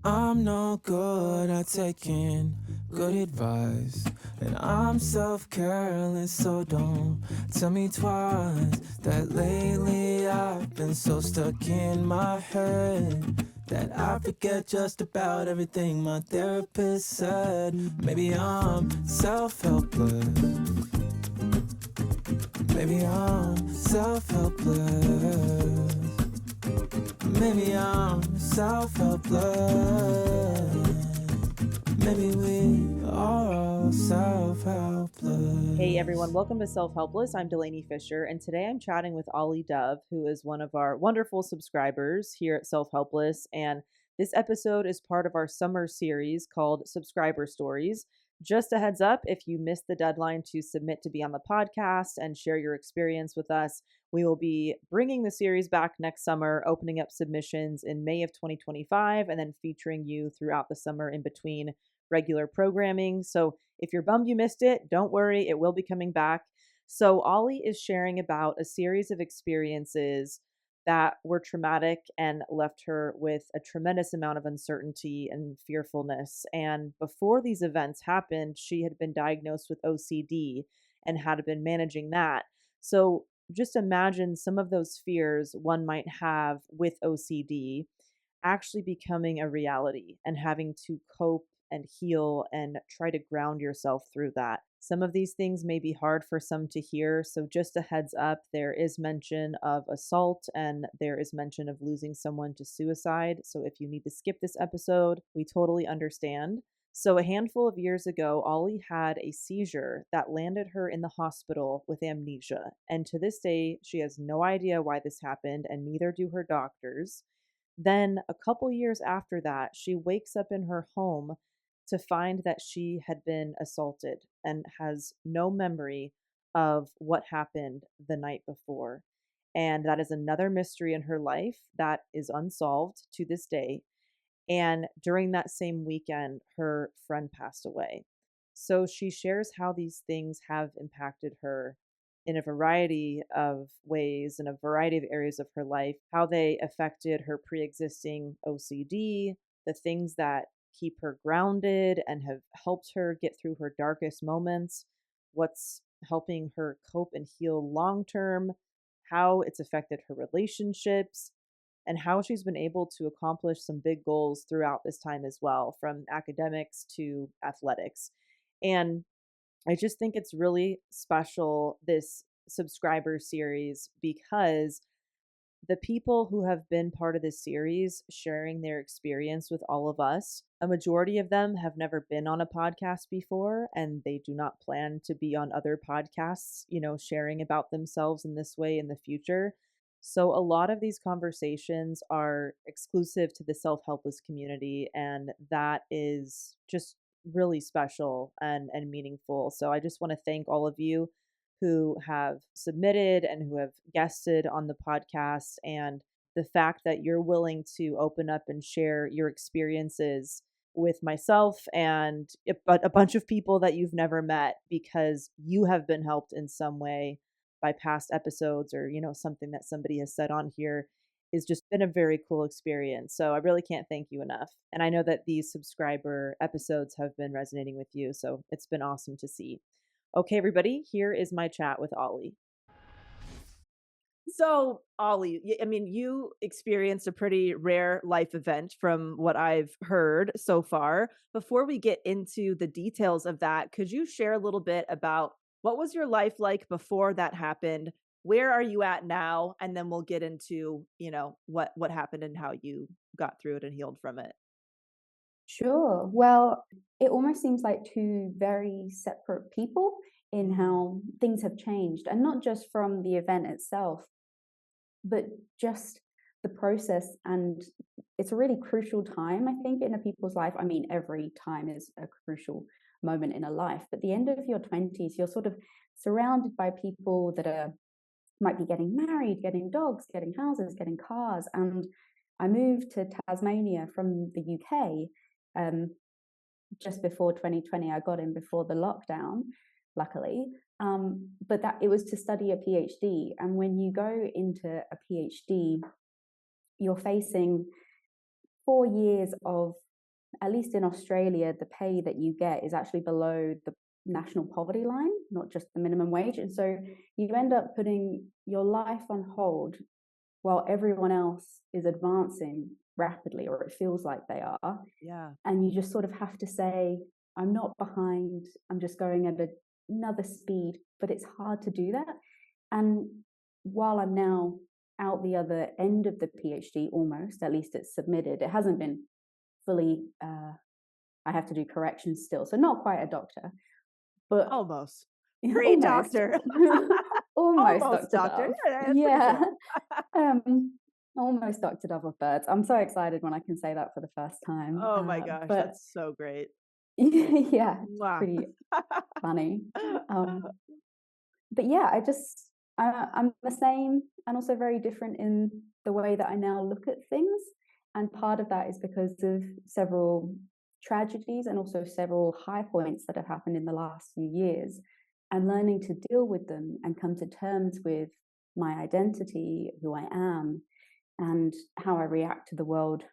I'm no good at taking good advice, and I'm self-careless, so don't tell me twice that lately I've been so stuck in my head that I forget just about everything my therapist said. Maybe I'm self-helpless, maybe I'm self-helpless. Maybe I'm self-helpless. Maybe we are all self-helpless. Hey everyone, welcome to Self-Helpless. I'm Delaney Fisher, and today I'm chatting with Olly Dove, who is one of our wonderful subscribers here at Self-Helpless. And this episode is part of our summer series called Subscriber Stories. Just a heads up, if you missed the deadline to submit to be on the podcast and share your experience with us, we will be bringing the series back next summer, opening up submissions in May of 2025, and then featuring you throughout the summer in between regular programming. So if you're bummed you missed it, don't worry, it will be coming back. So Olly is sharing about a series of experiences that were traumatic and left her with a tremendous amount of uncertainty and fearfulness. And before these events happened, she had been diagnosed with OCD and had been managing that. So just imagine some of those fears one might have with OCD actually becoming a reality and having to cope and heal and try to ground yourself through that. Some of these things may be hard for some to hear, so just a heads up, there is mention of assault and there is mention of losing someone to suicide. So if you need to skip this episode, we totally understand. So, a handful of years ago, Olly had a seizure that landed her in the hospital with amnesia. And to this day, she has no idea why this happened, and neither do her doctors. Then, a couple years after that, she wakes up in her home to find that she had been assaulted and has no memory of what happened the night before. And that is another mystery in her life that is unsolved to this day. And during that same weekend, her friend passed away. So she shares how these things have impacted her in a variety of ways, in a variety of areas of her life, how they affected her pre existing OCD, the things that keep her grounded and have helped her get through her darkest moments, what's helping her cope and heal long term, how it's affected her relationships, and how she's been able to accomplish some big goals throughout this time as well, from academics to athletics. And I just think it's really special, this subscriber series, because the people who have been part of this series sharing their experience with all of us, a majority of them have never been on a podcast before and they do not plan to be on other podcasts, sharing about themselves in this way in the future. So a lot of these conversations are exclusive to the self-helpless community, and that is just really special and meaningful. So I just want to thank all of you who have submitted and who have guested on the podcast, and the fact that you're willing to open up and share your experiences with myself and a bunch of people that you've never met because you have been helped in some way by past episodes or something that somebody has said on here is just been a very cool experience. So I really can't thank you enough. And I know that these subscriber episodes have been resonating with you, so it's been awesome to see. Okay, everybody, here is my chat with Olly. So, Olly, I mean, you experienced a pretty rare life event from what I've heard so far. Before we get into the details of that, could you share a little bit about what was your life like before that happened? Where are you at now? And then we'll get into, what happened and how you got through it and healed from it. Sure. Well, it almost seems like two very separate people in how things have changed, and not just from the event itself, but just the process. And it's a really crucial time, I think, in a people's life. I mean, every time is a crucial moment in a life, but the end of your 20s, you're sort of surrounded by people that might be getting married, getting dogs, getting houses, getting cars. And I moved to Tasmania from the UK just before 2020. I got in before the lockdown, luckily. But that it was to study a PhD. And when you go into a PhD, you're facing 4 years of at least in Australia, the pay that you get is actually below the national poverty line, not just the minimum wage. And so you end up putting your life on hold while everyone else is advancing rapidly, or it feels like they are. Yeah. And you just sort of have to say, I'm not behind, I'm just going at another speed. But it's hard to do that. And while I'm now out the other end of the PhD, almost, at least it's submitted, it hasn't been fully, I have to do corrections still. So not quite a doctor, but Almost. almost. Pre-doctor. Almost Almost Dr. doctor. Dove. Yeah, that's pretty Yeah. cool. Almost Dr. Dove of birds. I'm so excited when I can say that for the first time. Oh my gosh, But that's so great. yeah, it's Mwah. pretty funny. But yeah, I'm the same and also very different in the way that I now look at things. And part of that is because of several tragedies and also several high points that have happened in the last few years, and learning to deal with them and come to terms with my identity, who I am, and how I react to the world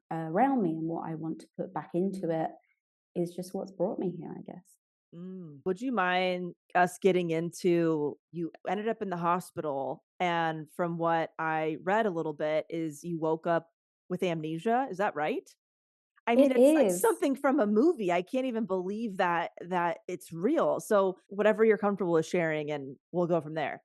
around me and what I want to put back into it is just what's brought me here, I guess. Would you mind us getting into, you ended up in the hospital, and from what I read a little bit is you woke up with amnesia. Is that right? I mean, It it's like is. something from a movie. I can't even believe that it's real. So whatever you're comfortable with sharing, and we'll go from there.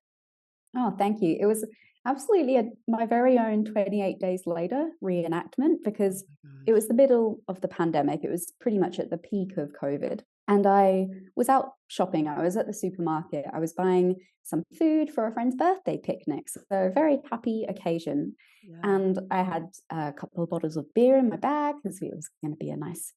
Oh, thank you. It was absolutely my very own 28 Days Later reenactment, because it was the middle of the pandemic. It was pretty much at the peak of COVID. And I was out shopping. I was at the supermarket. I was buying some food for a friend's birthday picnic. So a very happy occasion. Yeah. And I had a couple of bottles of beer in my bag because it was going to be a nice,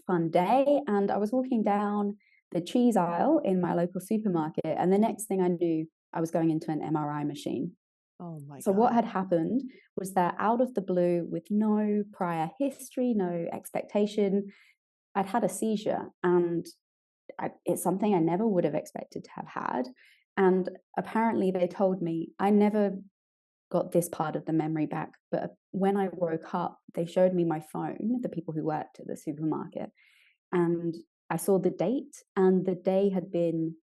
fun day. And I was walking down the cheese aisle in my local supermarket. And the next thing I knew, I was going into an MRI machine. Oh my So God. what had happened was that out of the blue, with no prior history, no expectation, I'd had a seizure, and it's something I never would have expected to have had. And apparently they told me I never got this part of the memory back. But when I woke up, they showed me my phone, the people who worked at the supermarket, and I saw the date, and the day had been,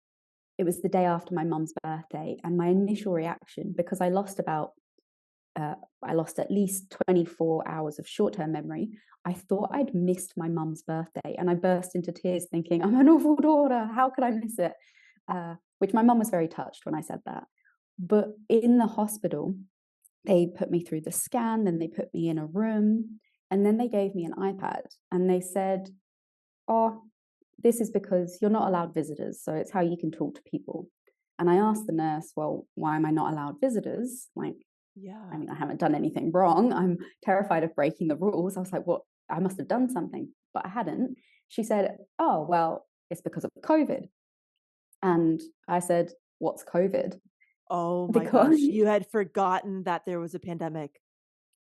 it was the day after my mum's birthday. And my initial reaction, because I lost at least 24 hours of short-term memory, I thought I'd missed my mum's birthday. And I burst into tears thinking, I'm an awful daughter. How could I miss it? Which my mum was very touched when I said that. But in the hospital, they put me through the scan, then they put me in a room, and then they gave me an iPad. And they said, oh, this is because you're not allowed visitors. So it's how you can talk to people. And I asked the nurse, well, why am I not allowed visitors? Like, Yeah. I mean, I haven't done anything wrong. I'm terrified of breaking the rules. I was like, what? I must have done something, but I hadn't. She said, oh, well, it's because of COVID. And I said, what's COVID? Oh my Because gosh. You had forgotten that there was a pandemic.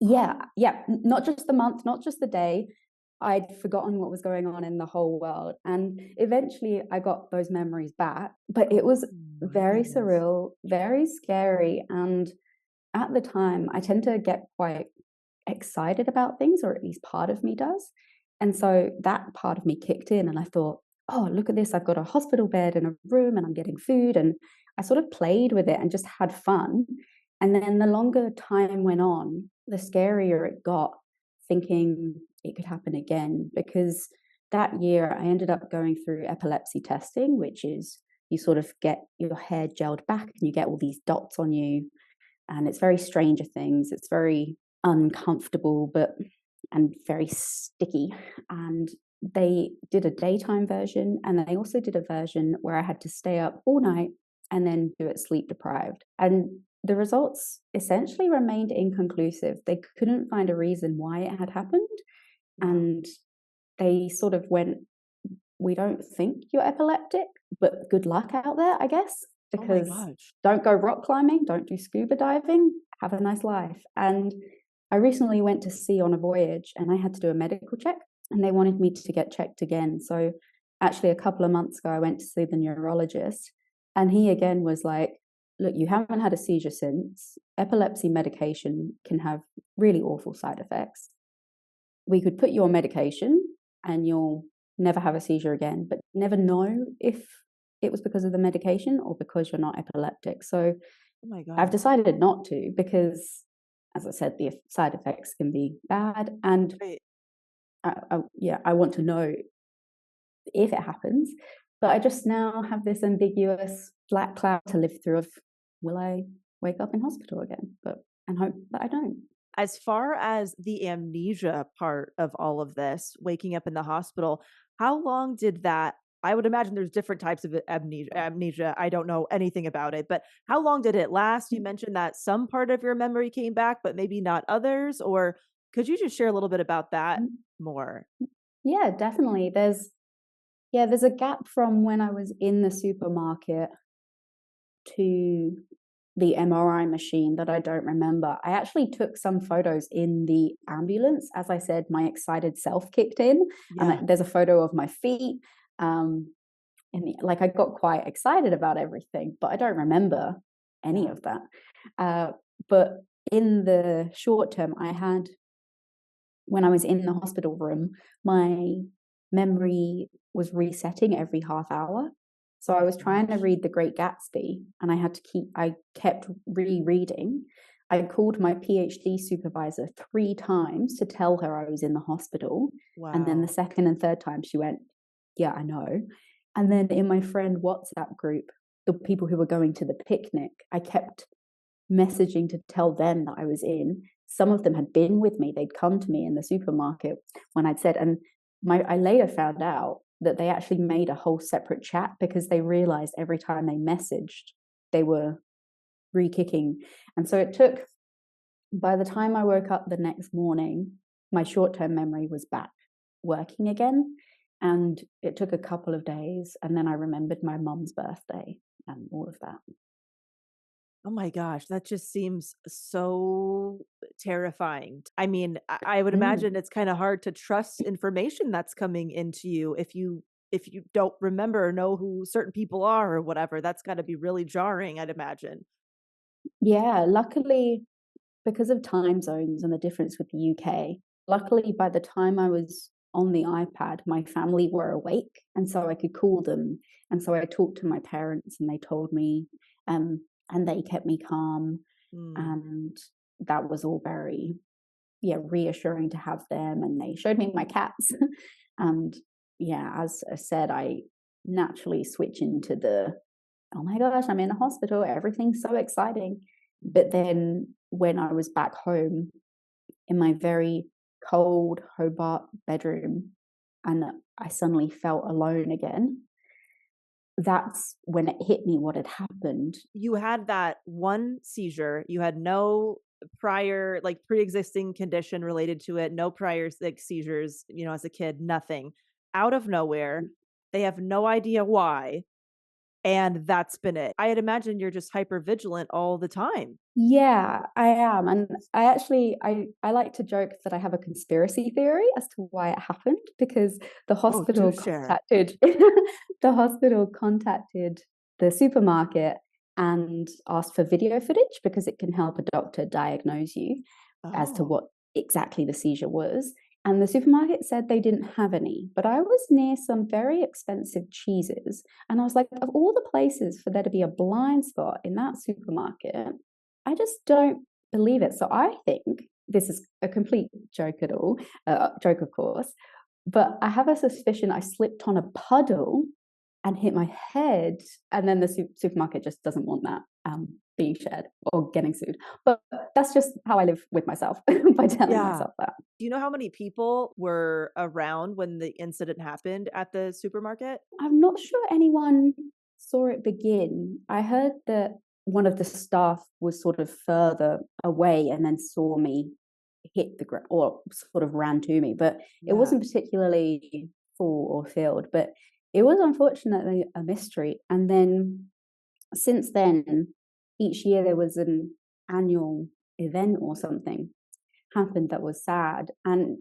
yeah, not just the month, not just the day. I'd forgotten what was going on in the whole world. And eventually I got those memories back, but it was My very goodness. surreal, very scary. And at the time, I tend to get quite excited about things, or at least part of me does. And so that part of me kicked in, and I thought, oh, look at this. I've got a hospital bed and a room, and I'm getting food. And I sort of played with it and just had fun. And then the longer time went on, the scarier it got, thinking it could happen again. Because that year I ended up going through epilepsy testing, which is you sort of get your hair gelled back and you get all these dots on you. And it's very Stranger Things. It's very uncomfortable, and very sticky. And they did a daytime version, and they also did a version where I had to stay up all night and then do it sleep deprived. And the results essentially remained inconclusive. They couldn't find a reason why it had happened. And they sort of went, we don't think you're epileptic, but good luck out there, I guess, because don't go rock climbing, don't do scuba diving, have a nice life. And I recently went to sea on a voyage, and I had to do a medical check, and they wanted me to get checked again. So actually a couple of months ago, I went to see the neurologist, and he again was like, look, you haven't had a seizure since. Epilepsy medication can have really awful side effects. we could put you on medication and you'll never have a seizure again, but never know if it was because of the medication or because you're not epileptic. So Oh my I've God. decided not to because, as I said, the side effects can be bad. And Right. I want to know if it happens. But I just now have this ambiguous black cloud to live through of, will I wake up in hospital again? And hope that I don't. As far as the amnesia part of all of this, waking up in the hospital, how long did that? I would imagine there's different types of amnesia. I don't know anything about it, but how long did it last? You mentioned that some part of your memory came back, but maybe not others. Or could you just share a little bit about that more? Yeah, definitely. There's a gap from when I was in the supermarket to the MRI machine that I don't remember. I actually took some photos in the ambulance. As I said, my excited self kicked in, Yeah. and there's a photo of my feet. Like I got quite excited about everything, but I don't remember any Yeah. of that. But in the short term, when I was in the hospital room, my memory was resetting every half hour. So I was trying to read The Great Gatsby and I kept rereading. I called my PhD supervisor 3 times to tell her I was in the hospital. And then the Wow. second and third time she went, yeah, I know. And then in my friend WhatsApp group, the people who were going to the picnic, I kept messaging to tell them that I was in. Some of them had been with me. They'd come to me in the supermarket when I'd said, and I later found out that they actually made a whole separate chat because they realized every time they messaged, they were re-kicking. And so by the time I woke up the next morning, my short-term memory was back working again. And it took a couple of days. And then I remembered my mum's birthday and all of that. Oh my gosh, that just seems so terrifying. I mean, I would Mm. imagine it's kind of hard to trust information that's coming into you if you don't remember or know who certain people are or whatever. That's got to be really jarring, I'd imagine. Yeah, luckily, because of time zones and the difference with the UK, luckily by the time I was on the iPad, my family were awake, and so I could call them. And so I talked to my parents, and they told me, and they kept me calm, Mm. and that was all very, yeah, reassuring to have them. And they showed me my cats, and yeah, as I said, I naturally switch into the, oh my gosh, I'm in a hospital, everything's so exciting. But then when I was back home in my very cold Hobart bedroom and I suddenly felt alone again, that's when it hit me what had happened. You had that one seizure, you had no prior like pre-existing condition related to it, no prior like seizures, as a kid, nothing. Out of nowhere, they have no idea why. And that's been it. I'd imagine you're just hyper vigilant all the time. Yeah, I am. And I like to joke that I have a conspiracy theory as to why it happened because the Oh, do hospital share. contacted the hospital contacted the supermarket and asked for video footage because it can help a doctor diagnose you as to Oh, what exactly the seizure was. And the supermarket said they didn't have any, but I was near some very expensive cheeses. And I was like, of all the places for there to be a blind spot in that supermarket, I just don't believe it. So I think this is a complete joke at all, joke of course, but I have a suspicion I slipped on a puddle and hit my head, and then the supermarket just doesn't want that being shared or getting sued. But that's just how I live with myself by telling yeah. myself that. Do you know how many people were around when the incident happened at the supermarket? I'm not sure anyone saw it begin. I heard that one of the staff was sort of further away and then saw me hit the ground or sort of ran to me, but it Yeah. wasn't particularly full or filled. But it was unfortunately a mystery. And then since then, each year there was an annual event or something happened that was sad. And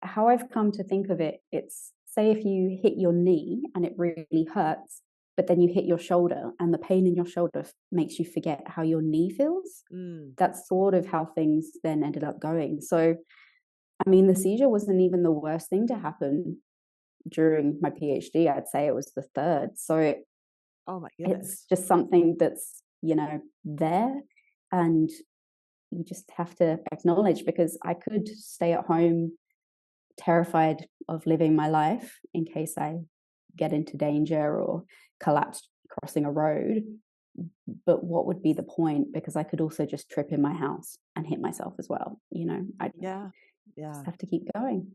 how I've come to think of it, it's say if you hit your knee and it really hurts, but then you hit your shoulder and the pain in your shoulder makes you forget how your knee feels. Mm. That's sort of how things then ended up going. So I mean, the seizure wasn't even the worst thing to happen during my PhD. I'd say it was the third. So Oh my it's goodness. just something that's, there. And you just have to acknowledge, because I could stay at home terrified of living my life in case I get into danger or collapse crossing a road. But what would be the point? Because I could also just trip in my house and hit myself as well. I Yeah. just Yeah. have to keep going.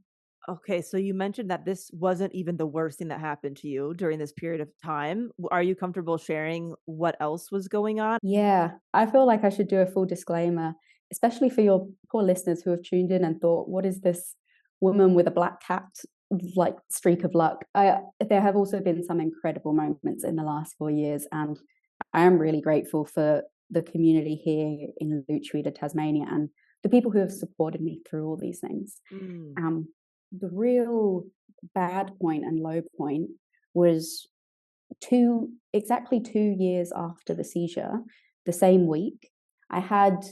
Okay, so you mentioned that this wasn't even the worst thing that happened to you during this period of time. Are you comfortable sharing what else was going on? Yeah, I feel like I should do a full disclaimer, especially for your poor listeners who have tuned in and thought, what is this woman with a black cat like streak of luck? There have also been some incredible moments in the last 4 years, and I am really grateful for the community here in Lutruwita, Tasmania, and the people who have supported me through all these things. Mm. The real bad point and low point was exactly 2 years after the seizure, the same week, I had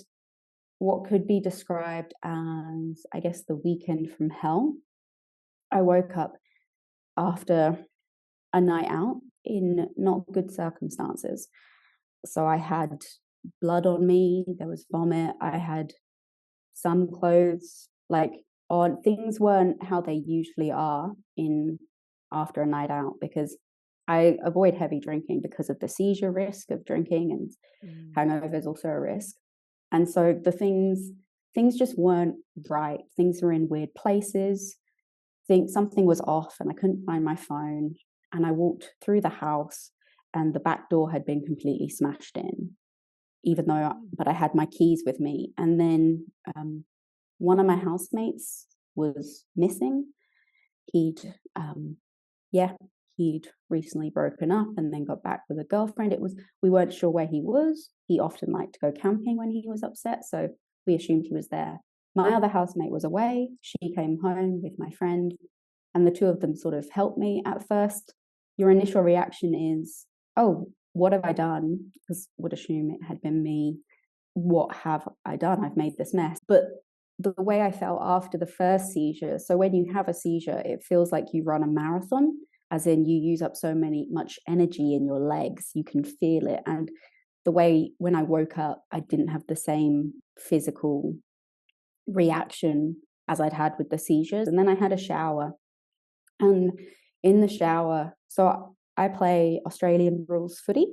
what could be described as, I guess, the weekend from hell. I woke up after a night out in not good circumstances. So I had blood on me, there was vomit, I had some clothes, like on things weren't how they usually are in after a night out, because I avoid heavy drinking because of the seizure risk of drinking, and hangover is also a risk. And so the things just weren't right. Things were in weird places. Think something was off, and I couldn't find my phone. And I walked through the house, and the back door had been completely smashed in, but I had my keys with me. And then one of my housemates was missing. He'd he'd recently broken up and then got back with a girlfriend. We weren't sure where he was. He often liked to go camping when he was upset, so we assumed he was there. My other housemate was away. She came home with my friend, and the two of them sort of helped me. At first, your initial reaction is, oh, what have I done? Because would assume it had been me. What have I done? I've made this mess. But the way I felt after the first seizure, so when you have a seizure, it feels like you run a marathon, as in you use up much energy in your legs, you can feel it. And the way when I woke up, I didn't have the same physical reaction as I'd had with the seizures. And then I had a shower, and in the shower, so I play Australian rules footy,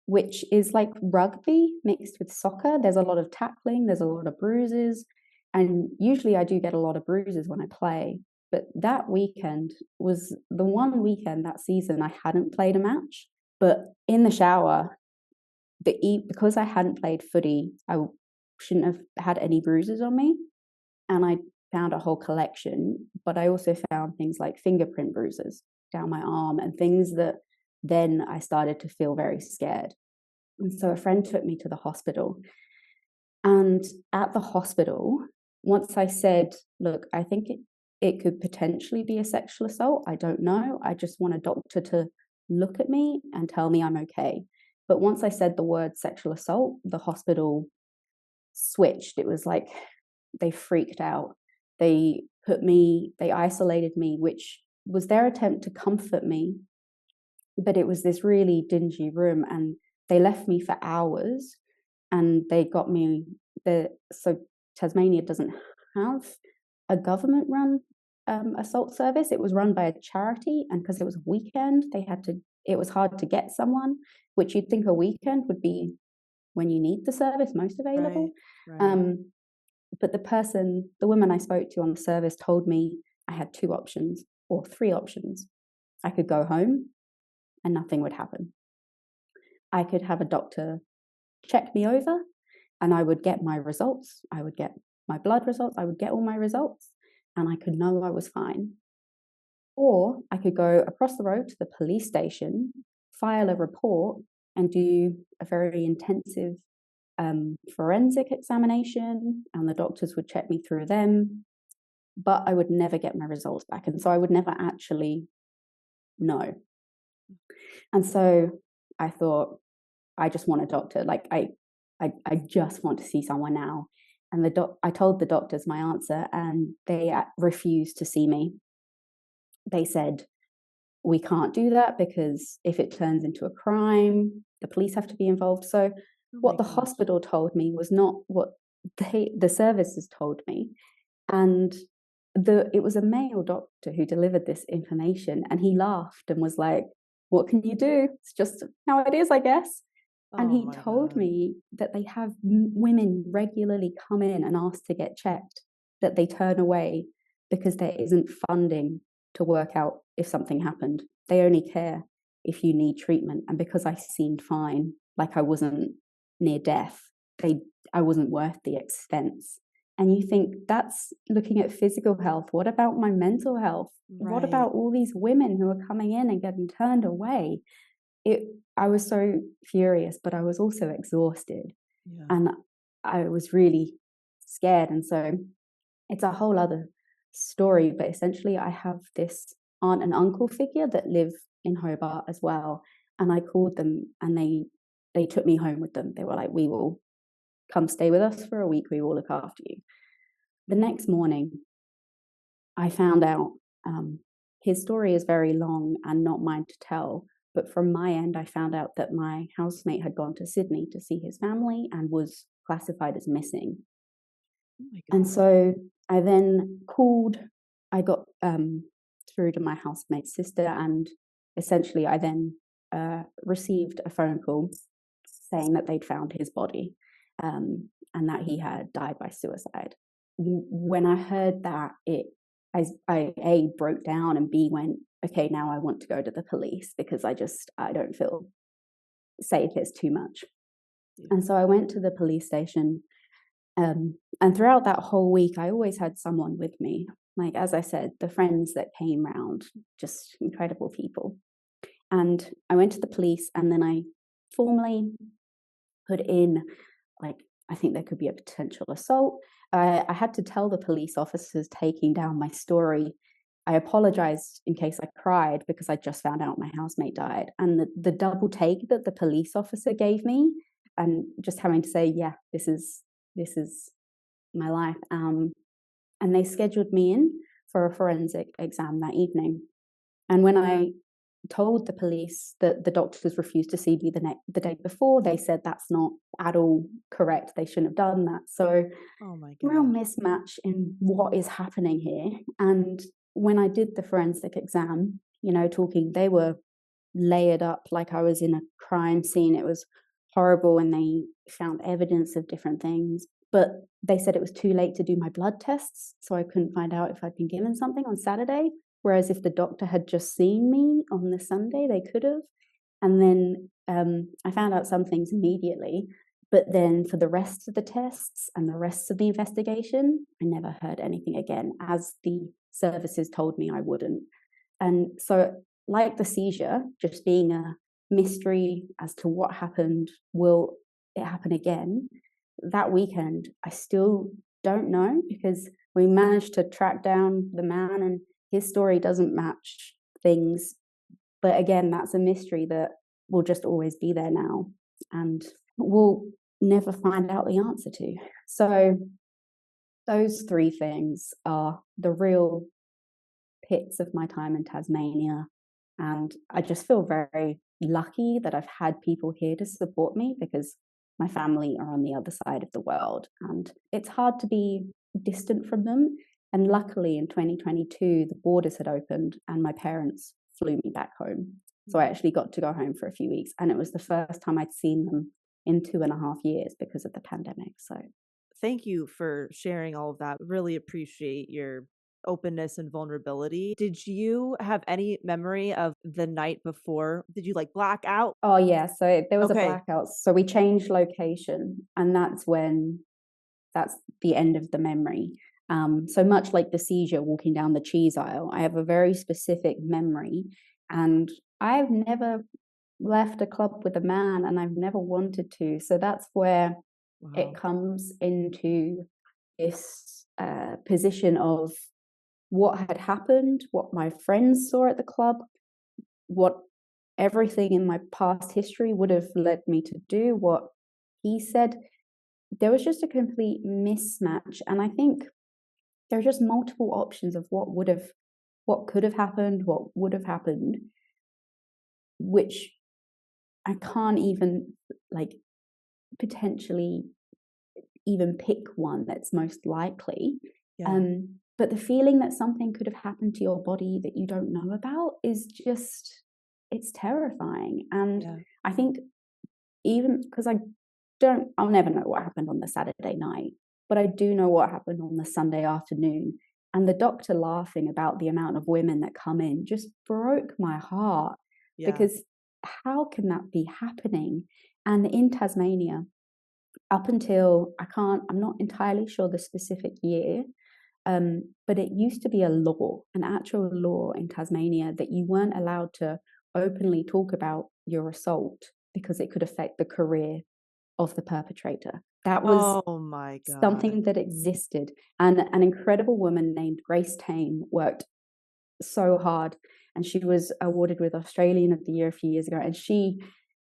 which is like rugby mixed with soccer. There's a lot of tackling, there's a lot of bruises, and usually I do get a lot of bruises when I play. But that weekend was the one weekend that season I hadn't played a match. But in the shower, because I hadn't played footy, I shouldn't have had any bruises on me. And I found a whole collection, but I also found things like fingerprint bruises down my arm and things that then I started to feel very scared. And so a friend took me to the hospital. And at the hospital, once I said, look, I think it could potentially be a sexual assault. I don't know. I just want a doctor to look at me and tell me I'm okay. But once I said the word sexual assault, the hospital switched. It was like they freaked out. They isolated me, which was their attempt to comfort me. But it was this really dingy room, and they left me for hours, and they got me so Tasmania doesn't have a government run assault service. It was run by a charity, and because it was a weekend, it was hard to get someone, which you'd think a weekend would be when you need the service most available. Right. But the woman I spoke to on the service told me I had 2 options or 3 options. I could go home and nothing would happen. I could have a doctor check me over and I would get my results. I would get my blood results. I would get all my results and I could know I was fine. Or I could go across the road to the police station, file a report, and do a very intensive forensic examination, and the doctors would check me through them, but I would never get my results back. And so I would never actually know. And so I thought, I just want a doctor. Like I just want to see someone now. And I told the doctors my answer, and they refused to see me. They said, we can't do that because if it turns into a crime, the police have to be involved. So Oh my what the gosh. hospital told me was not what the services told me. And it was a male doctor who delivered this information, and he laughed and was like, what can you do? It's just how it is, I guess. And Oh he my told God. me that they have women regularly come in and ask to get checked, that they turn away because there isn't funding to work out if something happened. They only care if you need treatment. And because I seemed fine, like I wasn't near death, I wasn't worth the expense. And you think, that's looking at physical health. What about my mental health? What Right. about all these women who are coming in and getting turned away? I was so furious, but I was also exhausted, Yeah. and I was really scared. And so it's a whole other story, but essentially I have this aunt and uncle figure that live in Hobart as well. And I called them, and they took me home with them. They were like, we will come stay with us for a week. We will look after you. The next morning, I found out his story is very long and not mine to tell. But from my end, I found out that my housemate had gone to Sydney to see his family and was classified as missing. Oh my And God. so I then called, I got through to my housemate's sister, and essentially I then received a phone call saying that they'd found his body, and that he had died by suicide. When I heard that, I A, broke down, and B, went, okay, now I want to go to the police because I don't feel safe. It's too much. Yeah. And so I went to the police station. And throughout that whole week, I always had someone with me. Like, as I said, the friends that came round, just incredible people. And I went to the police, and then I formally put in, like, I think there could be a potential assault. I had to tell the police officers taking down my story. I apologized in case I cried because I just found out my housemate died. And the double take that the police officer gave me, and just having to say, yeah, this is my life. And they scheduled me in for a forensic exam that evening. And when I told the police that the doctors refused to see me the day before, they said that's not at all correct. They shouldn't have done that. So Oh my real God. mismatch in what is happening here. And when I did the forensic exam, talking, they were layered up like I was in a crime scene. It was horrible, and they found evidence of different things. But they said it was too late to do my blood tests, so I couldn't find out if I'd been given something on Saturday. Whereas if the doctor had just seen me on the Sunday, they could have. And then I found out some things immediately. But then for the rest of the tests and the rest of the investigation, I never heard anything again, as the services told me I wouldn't. And so, like the seizure, just being a mystery as to what happened, will it happen again? That weekend, I still don't know, because we managed to track down the man, and his story doesn't match things. But again, that's a mystery that will just always be there now, and we'll never find out the answer to. So those three things are the real pits of my time in Tasmania. And I just feel very lucky that I've had people here to support me, because my family are on the other side of the world, and it's hard to be distant from them. And luckily in 2022, the borders had opened and my parents flew me back home. So I actually got to go home for a few weeks, and it was the first time I'd seen them in 2.5 years because of the pandemic. So Thank you for sharing all of that. Really appreciate your openness and vulnerability. Did you have any memory of the night before? Did you like black out? oh yeah, so there was a Okay. blackout. So we changed location, and that's the end of the memory. So much like the seizure walking down the cheese aisle, I have a very specific memory, and I've never left a club with a man, and I've never wanted to. So that's where it Wow. comes into this position of what had happened, what my friends saw at the club, what everything in my past history would have led me to do, what he said. there was just a complete mismatch. And I think there are just multiple options of what could have happened, what would have happened, which I can't even like potentially even pick one that's most likely. Yeah. But the feeling that something could have happened to your body that you don't know about is just, it's terrifying. And Yeah. I think even because I'll never know what happened on the Saturday night, but I do know what happened on the Sunday afternoon. And the doctor laughing about the amount of women that come in just broke my heart, Yeah. because how can that be happening? And in Tasmania, up until I'm not entirely sure the specific year, but it used to be a law, an actual law in Tasmania, that you weren't allowed to openly talk about your assault because it could affect the career of the perpetrator. That was Oh my God. something that existed. And an incredible woman named Grace Tame worked so hard, and she was awarded with Australian of the Year a few years ago, and she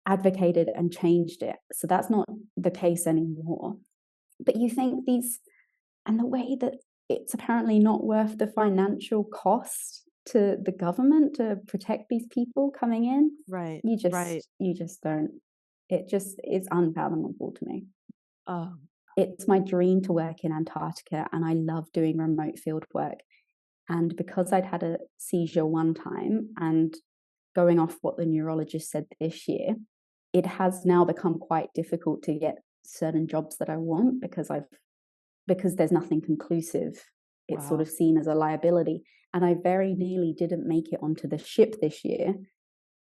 advocated and changed it. So that's not the case anymore. But you think and the way that it's apparently not worth the financial cost to the government to protect these people coming in. Right. You Right. just don't. It just is unfathomable to me. Oh, It's my dream to work in Antarctica, and I love doing remote field work. And because I'd had a seizure one time, and going off what the neurologist said this year, it has now become quite difficult to get certain jobs that I want because there's nothing conclusive. It's sort wow. of seen as a liability. And I very nearly didn't make it onto the ship this year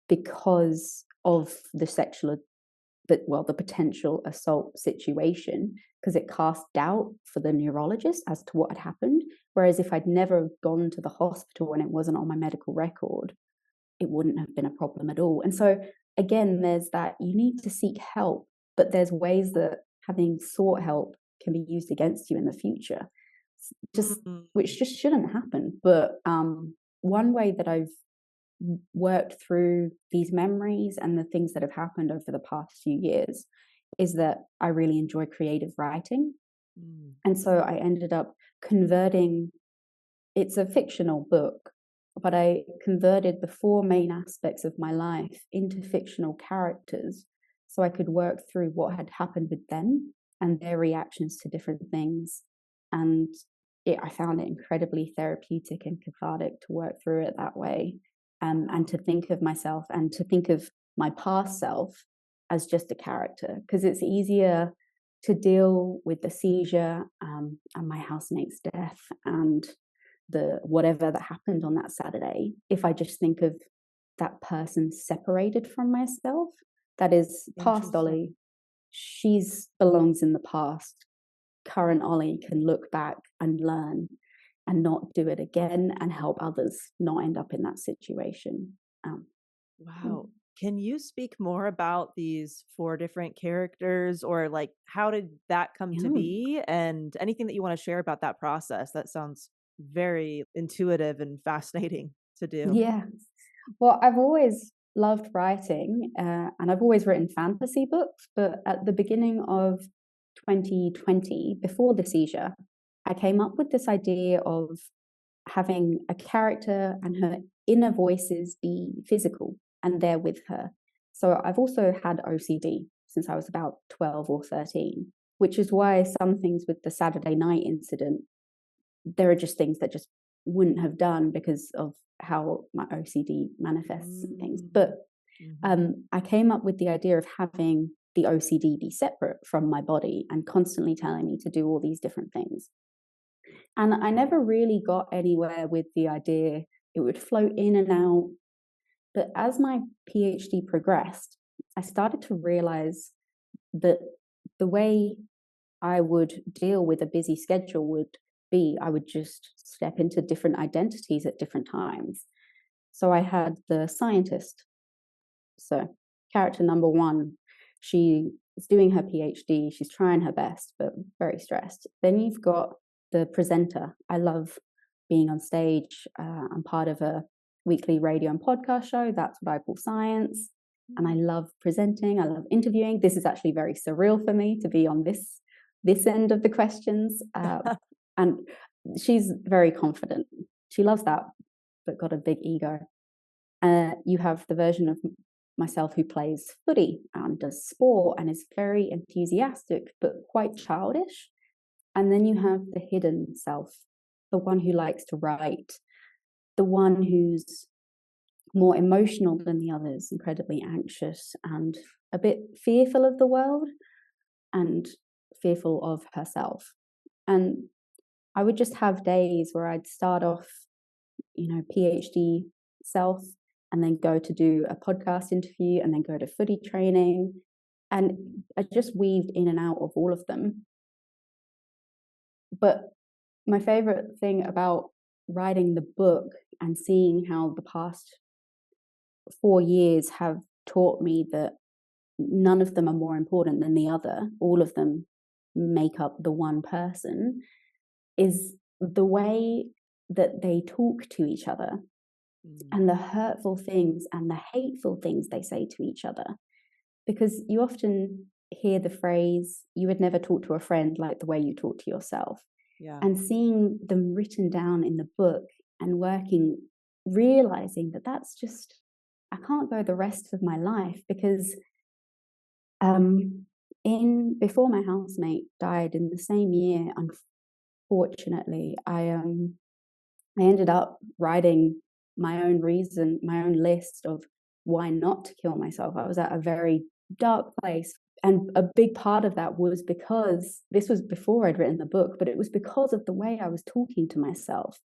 because of the potential assault situation, because it cast doubt for the neurologist as to what had happened. Whereas if I'd never gone to the hospital and it wasn't on my medical record, it wouldn't have been a problem at all. And so again, there's that you need to seek help, but there's ways that having sought help can be used against you in the future, which just shouldn't happen. But one way that I've worked through these memories and the things that have happened over the past few years is that I really enjoy creative writing. And so I ended up converting, it's a fictional book, but I converted the four main aspects of my life into fictional characters so I could work through what had happened with them and their reactions to different things. And I found it incredibly therapeutic and cathartic to work through it that way, and to think of myself and to think of my past self as just a character, because it's easier to deal with the seizure and my housemate's death and the whatever that happened on that Saturday if I just think of that person separated from myself. That is past Olly. She's belongs in the past. Current Olly can look back and learn and not do it again and help others not end up in that situation. Wow. Can you speak more about these four different characters, or like how did that come to Yeah. be, and anything that you want to share about that process? That sounds very intuitive and fascinating to do. Yeah. Well, I've always loved writing, and I've always written fantasy books. But at the beginning of 2020, before the seizure, I came up with this idea of having a character and her inner voices be physical and there with her. So I've also had OCD since I was about 12 or 13, which is why some things with the Saturday night incident, there are just things that just wouldn't have done because of how my OCD manifests and things. But I came up with the idea of having the OCD be separate from my body and constantly telling me to do all these different things. And I never really got anywhere with the idea. It would float in and out. But as my PhD progressed, I started to realize that the way I would deal with a busy schedule would be I would just step into different identities at different times. So I had the scientist. So character number one, she is doing her PhD, she's trying her best, but very stressed. Then you've got the presenter. I love being on stage. I'm part of a weekly radio and podcast show. That's what I call science. And I love presenting. I love interviewing. This is actually very surreal for me to be on this this end of the questions. And she's very confident. She loves that, but got a big ego. You have the version of myself who plays footy and does sport and is very enthusiastic, but quite childish. And then you have the hidden self, the one who likes to write, the one who's more emotional than the others, incredibly anxious and a bit fearful of the world and fearful of herself. And I would just have days where I'd start off, PhD self, and then go to do a podcast interview and then go to footy training. And I just weaved in and out of all of them. But my favorite thing about writing the book and seeing how the past 4 years have taught me that none of them are more important than the other, all of them make up the one person, is the way that they talk to each other and the hurtful things and the hateful things they say to each other. Because you often hear the phrase, you would never talk to a friend like the way you talk to yourself. Yeah. And seeing them written down in the book and realizing that that's just, I can't go the rest of my life because before my housemate died in the same year, unfortunately, I ended up writing my own list of why not to kill myself. I was at a very dark place. And a big part of that was because this was before I'd written the book, but it was because of the way I was talking to myself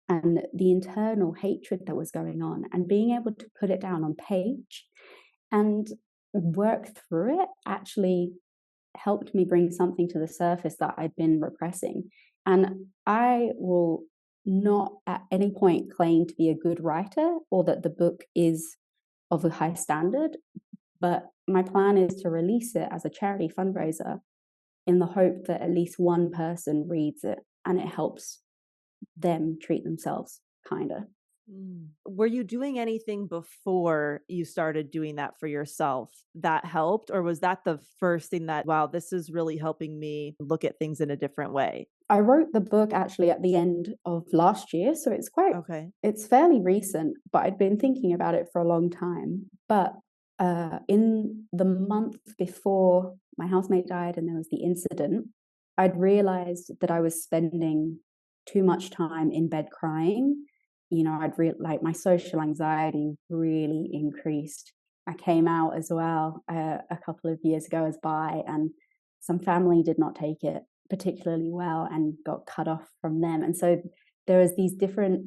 and the internal hatred that was going on, and being able to put it down on page and work through it actually helped me bring something to the surface that I'd been repressing. And I will not at any point claim to be a good writer or that the book is of a high standard, but my plan is to release it as a charity fundraiser in the hope that at least one person reads it and it helps them treat themselves kinder. Were you doing anything before you started doing that for yourself that helped? Or was that the first thing that, wow, this is really helping me look at things in a different way? I wrote the book actually at the end of last year, so it's fairly recent, but I'd been thinking about it for a long time. But in the month before my housemate died and there was the incident, I'd realized that I was spending too much time in bed crying. My social anxiety really increased. I came out as well a couple of years ago as bi, and some family did not take it particularly well and got cut off from them. And so there was these different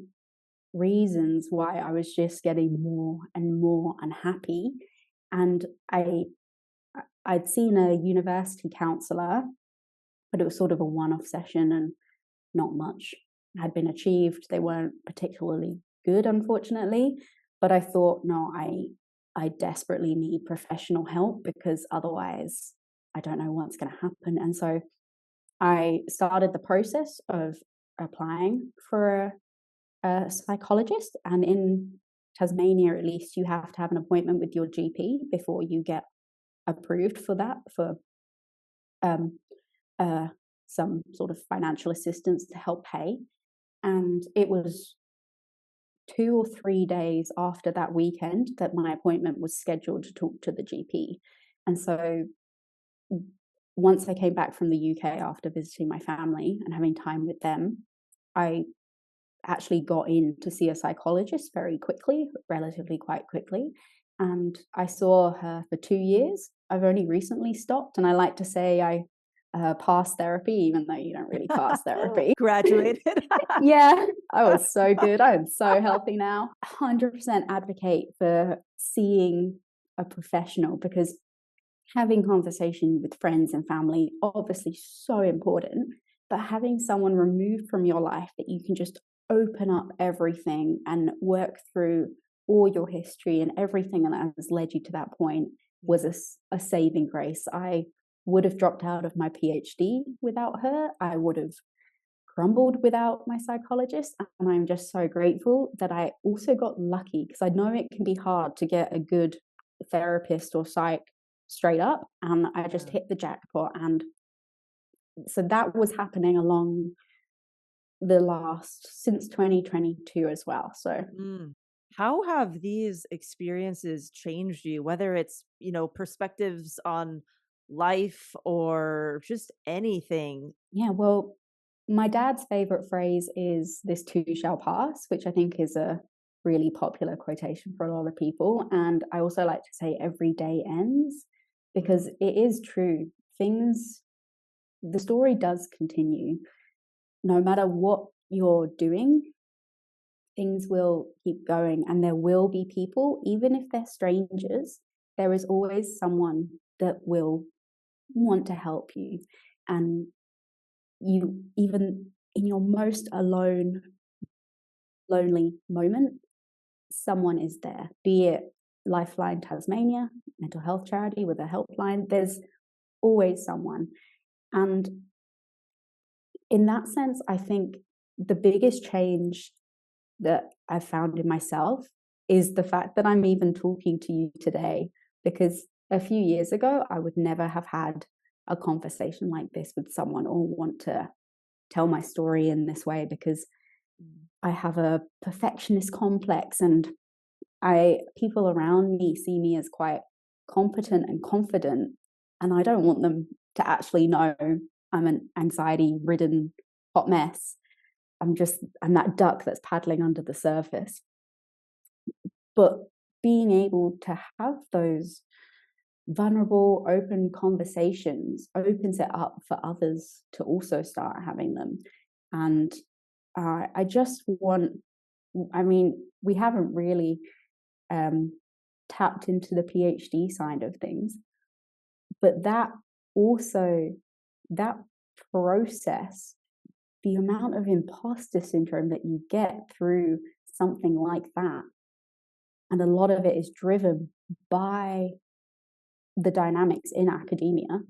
reasons why I was just getting more and more unhappy. And I'd seen a university counselor, but it was sort of a one-off session and not much had been achieved. They weren't particularly good, unfortunately. But I thought, no, I desperately need professional help because otherwise I don't know what's going to happen. And so I started the process of applying for a psychologist. And in Tasmania, at least, you have to have an appointment with your GP before you get approved for that, for some sort of financial assistance to help pay. And it was 2 or 3 days after that weekend that my appointment was scheduled to talk to the GP. And so once I came back from the UK after visiting my family and having time with them, I actually got in to see a psychologist very quickly, relatively quite quickly. And I saw her for 2 years. I've only recently stopped. And I like to say I passed therapy, even though you don't really pass therapy. Graduated. Yeah, I was so good. I'm so healthy now. 100% advocate for seeing a professional, because having conversation with friends and family, obviously so important, but having someone removed from your life that you can just open up everything and work through all your history and everything that has led you to that point was a saving grace. I would have dropped out of my PhD without her. I would have crumbled without my psychologist. And I'm just so grateful that I also got lucky, because I know it can be hard to get a good therapist or psych straight up. And I just hit the jackpot. And So that was happening along since 2022 as well. So Mm. How have these experiences changed you, whether it's, perspectives on life or just anything? yeah, well, my dad's favorite phrase is "this too shall pass," which I think is a really popular quotation for a lot of people. And I also like to say "every day ends," because it is true. The story does continue. No matter what you're doing, things will keep going, and there will be people, even if they're strangers, there is always someone that will want to help you. And you, even in your most alone, lonely moment, someone is there, be it Lifeline Tasmania, mental health charity with a helpline. There's always someone. And in that sense, I think the biggest change that I've found in myself is the fact that I'm even talking to you today, because a few years ago, I would never have had a conversation like this with someone or want to tell my story in this way, because I have a perfectionist complex, and people around me see me as quite competent and confident, and I don't want them to actually know I'm an anxiety-ridden hot mess. I'm that duck that's paddling under the surface. But being able to have those vulnerable, open conversations opens it up for others to also start having them. And I just want, I mean, we haven't really tapped into the PhD side of things, but that process, the amount of imposter syndrome that you get through something like that, and a lot of it is driven by the dynamics in academia.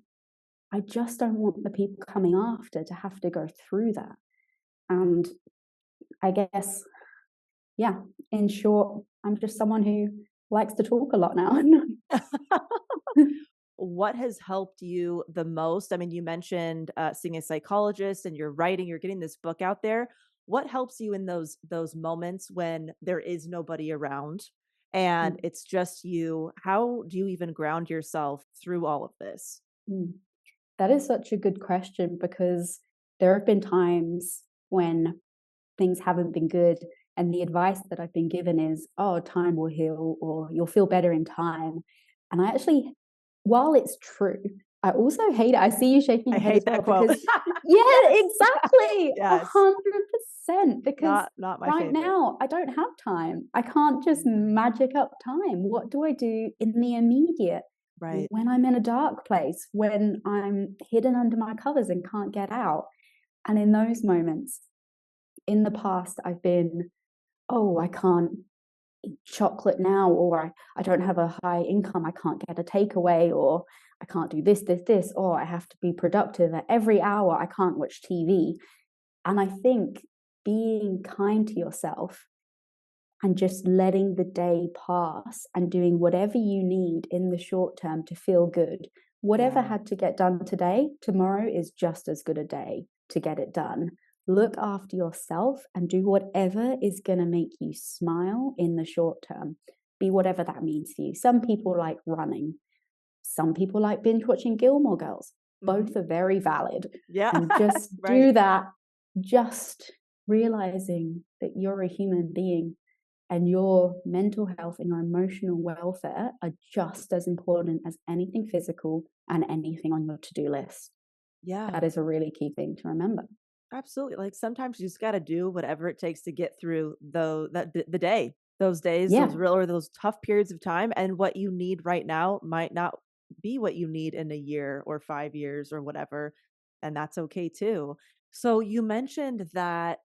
I just don't want the people coming after to have to go through that. And I guess, yeah, in short, I'm just someone who likes to talk a lot now. What has helped you the most? I mean, you mentioned seeing a psychologist, and you're writing, you're getting this book out there. What helps you in those moments when there is nobody around and it's just you? How do you even ground yourself through all of this? That is such a good question, because there have been times when things haven't been good, and the advice that I've been given is, "Oh, time will heal," or "You'll feel better in time." And I actually, while it's true, I also hate it. I see you shaking I your head as hate well, that quote. because yeah, Yes. exactly, Yes. 100%. Because Not my right favorite. now I don't have time. I can't just magic up time. What do I do in the immediate? Right. When I'm in a dark place, when I'm hidden under my covers and can't get out. And in those moments, in the past, I've been, "Oh, I can't eat chocolate now," or I don't have a high income, I can't get a takeaway, or I can't do this, or I have to be productive at every hour, I can't watch TV. And I think being kind to yourself and just letting the day pass and doing whatever you need in the short term to feel good. Whatever had to get done today, tomorrow is just as good a day to get it done. Look after yourself and do whatever is going to make you smile in the short term. Be whatever that means for you. Some people like running. Some people like binge watching Gilmore Girls. Both are very valid. Yeah. And just Right. do that, just realizing that you're a human being, and your mental health and your emotional welfare are just as important as anything physical and anything on your to-do list. Yeah. That is a really key thing to remember. Absolutely. Like sometimes you just got to do whatever it takes to get through the day, those days, Yeah. those real or those tough periods of time. And what you need right now might not be what you need in a year or 5 years or whatever. And that's okay too. So you mentioned that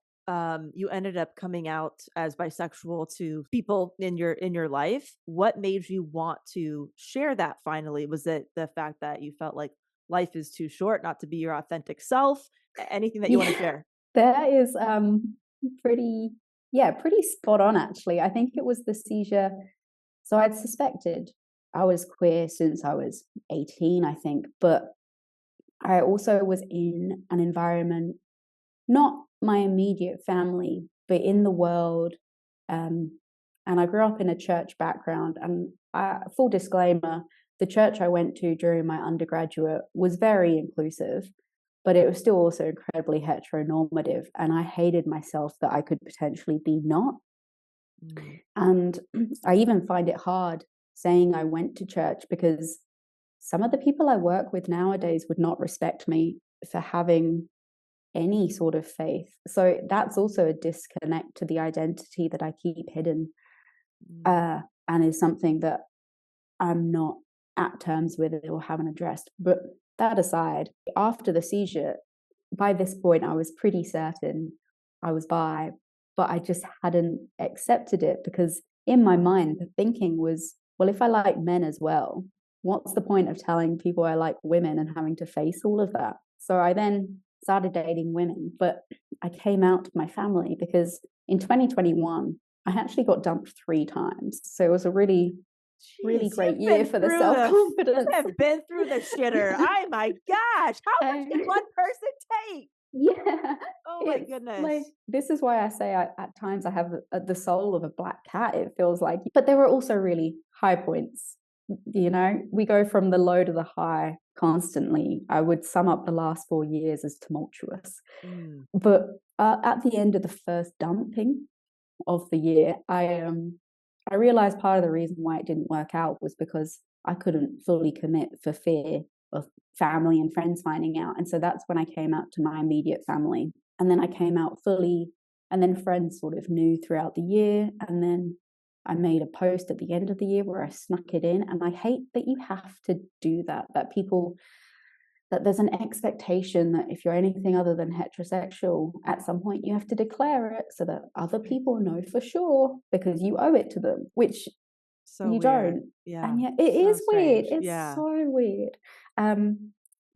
you ended up coming out as bisexual to people in your life. What made you want to share that finally? Was it the fact that you felt like life is too short not to be your authentic self? Anything that you want to share? That is pretty, pretty spot on actually. I think it was the seizure. So I'd suspected I was queer since I was 18, I think, but I also was in an environment, not my immediate family, but in the world. And I grew up in a church background. And full disclaimer, the church I went to during my undergraduate was very inclusive, but it was still also incredibly heteronormative. And I hated myself that I could potentially be not. And I even find it hard saying I went to church because some of the people I work with nowadays would not respect me for having any sort of faith. So that's also a disconnect to the identity that I keep hidden, and is something that I'm not at terms with or haven't addressed. But that aside, after the seizure, by this point, I was pretty certain I was bi, but I just hadn't accepted it because in my mind, the thinking was, well, if I like men as well, what's the point of telling people I like women and having to face all of that? So I then started dating women, but I came out to my family because in 2021, I actually got dumped 3 times. So it was a really great year for the self-confidence. I've been through the shitter. Oh my gosh. How much can one person take? Yeah. Oh my goodness. Like, this is why I say at times I have the soul of a black cat, it feels like. But there were also really high points. You know, we go from the low to the high constantly. I would sum up the last 4 years as tumultuous. But at the end of the first dumping of the year, I realized part of the reason why it didn't work out was because I couldn't fully commit for fear of family and friends finding out. And so that's when I came out to my immediate family. And then I came out fully, and then friends sort of knew throughout the year. And then I made a post at the end of the year where I snuck it in. And I hate that you have to do that, that there's an expectation that if you're anything other than heterosexual, at some point you have to declare it so that other people know for sure because you owe it to them, which you weird. Don't. Yeah. And yet it so is strange. Weird. It's so weird.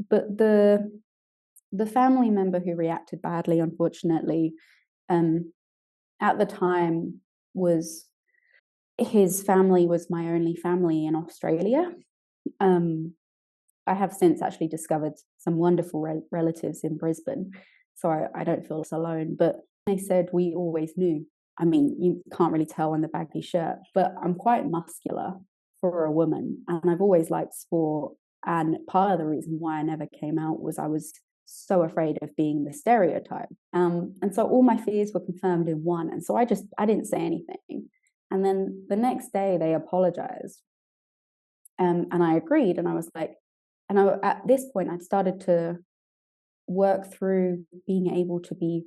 But the family member who reacted badly, unfortunately, at the time was his family was my only family in Australia. I have since actually discovered some wonderful relatives in Brisbane, so I don't feel alone. But they said we always knew. I mean, you can't really tell in the baggy shirt, but I'm quite muscular for a woman, and I've always liked sport. And part of the reason why I never came out was I was so afraid of being the stereotype. And so all my fears were confirmed in one. And so I didn't say anything. And then the next day they apologized. And I agreed, and I was like, at this point, I'd started to work through being able to be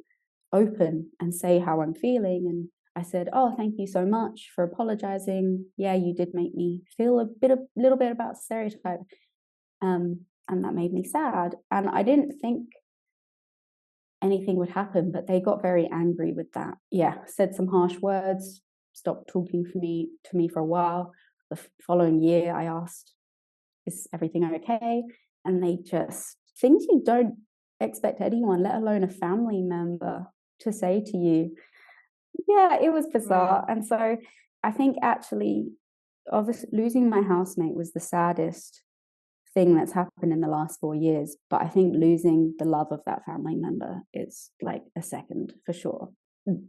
open and say how I'm feeling. And I said, oh, thank you so much for apologizing. Yeah, you did make me feel a little bit about stereotype. And that made me sad. And I didn't think anything would happen, but they got very angry with that. Yeah, said some harsh words, stopped talking to me for a while. The following year, I asked, is everything okay? And they just, things you don't expect anyone, let alone a family member, to say to you. Yeah, it was bizarre. And so I think actually, obviously, losing my housemate was the saddest thing that's happened in the last 4 years. But I think losing the love of that family member is like a second for sure.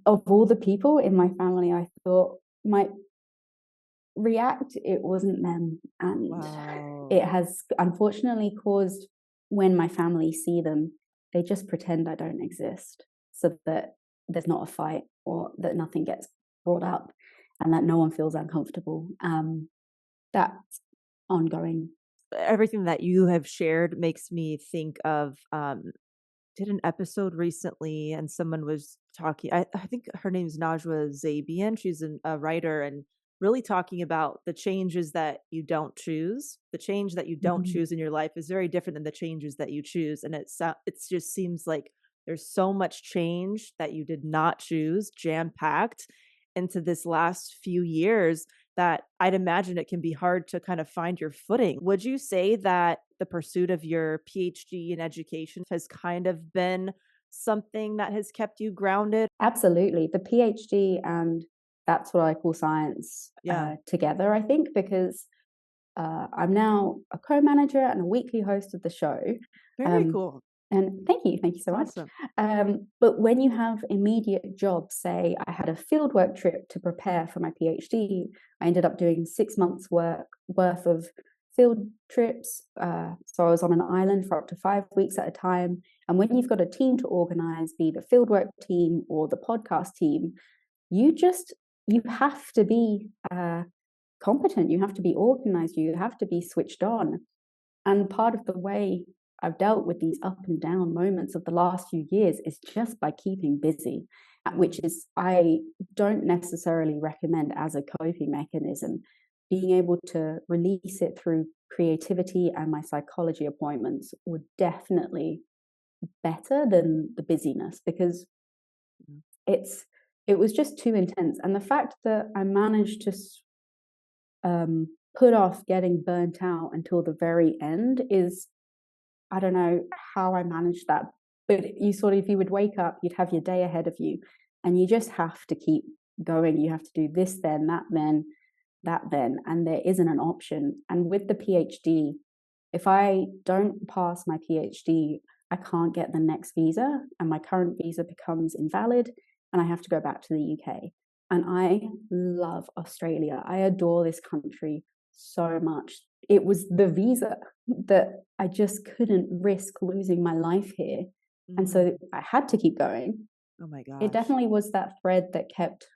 Of all the people in my family I thought might react, it wasn't them. And it has unfortunately caused, when my family see them, they just pretend I don't exist so that there's not a fight or that nothing gets brought up and that no one feels uncomfortable. That's ongoing. Everything that you have shared makes me think of did an episode recently and someone was talking, I think her name's Najwa Zabian. She's a writer and really talking about the changes that you don't choose. The change that you don't choose in your life is very different than the changes that you choose. And it just seems like there's so much change that you did not choose, jam-packed into this last few years, that I'd imagine it can be hard to kind of find your footing. Would you say that the pursuit of your PhD in education has kind of been something that has kept you grounded? Absolutely. The PhD and that's what I call science together, I think, because I'm now a co-manager and a weekly host of the show. Very cool. And thank you so much. Awesome. But when you have immediate jobs, say I had a fieldwork trip to prepare for my PhD, I ended up doing 6 months worth of field trips. So I was on an island for up to 5 weeks at a time. And when you've got a team to organize, be the fieldwork team or the podcast team, you have to be competent, you have to be organized, you have to be switched on. And part of the way I've dealt with these up and down moments of the last few years is just by keeping busy, which is I don't necessarily recommend as a coping mechanism. Being able to release it through creativity and my psychology appointments would definitely better than the busyness, because it was just too intense. And the fact that I managed to put off getting burnt out until the very end is, I don't know how I managed that, but if you would wake up, you'd have your day ahead of you, and you just have to keep going. You have to do this, then that, then, and there isn't an option. And with the PhD, if I don't pass my PhD, I can't get the next visa, and my current visa becomes invalid, and I have to go back to the UK. And I love Australia. I adore this country so much. It was the visa that I just couldn't risk losing my life here. And so I had to keep going. Oh my gosh. It definitely was that thread that kept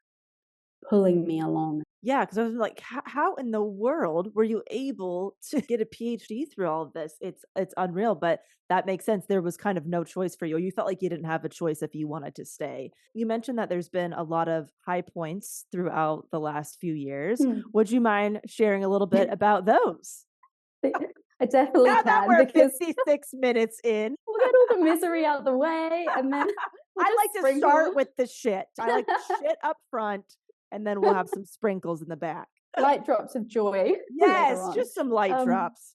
pulling me along. Yeah, because I was like, how in the world were you able to get a PhD through all of this? It's unreal, but that makes sense. There was kind of no choice for you. You felt like you didn't have a choice if you wanted to stay. You mentioned that there's been a lot of high points throughout the last few years. Would you mind sharing a little bit about those? I definitely Now that can, we're because 56 minutes in, we'll get all the misery out the way, and then I like to start with the shit. I like the shit up front, and then we'll have some sprinkles in the back. Light drops of joy. Yes, just some light drops.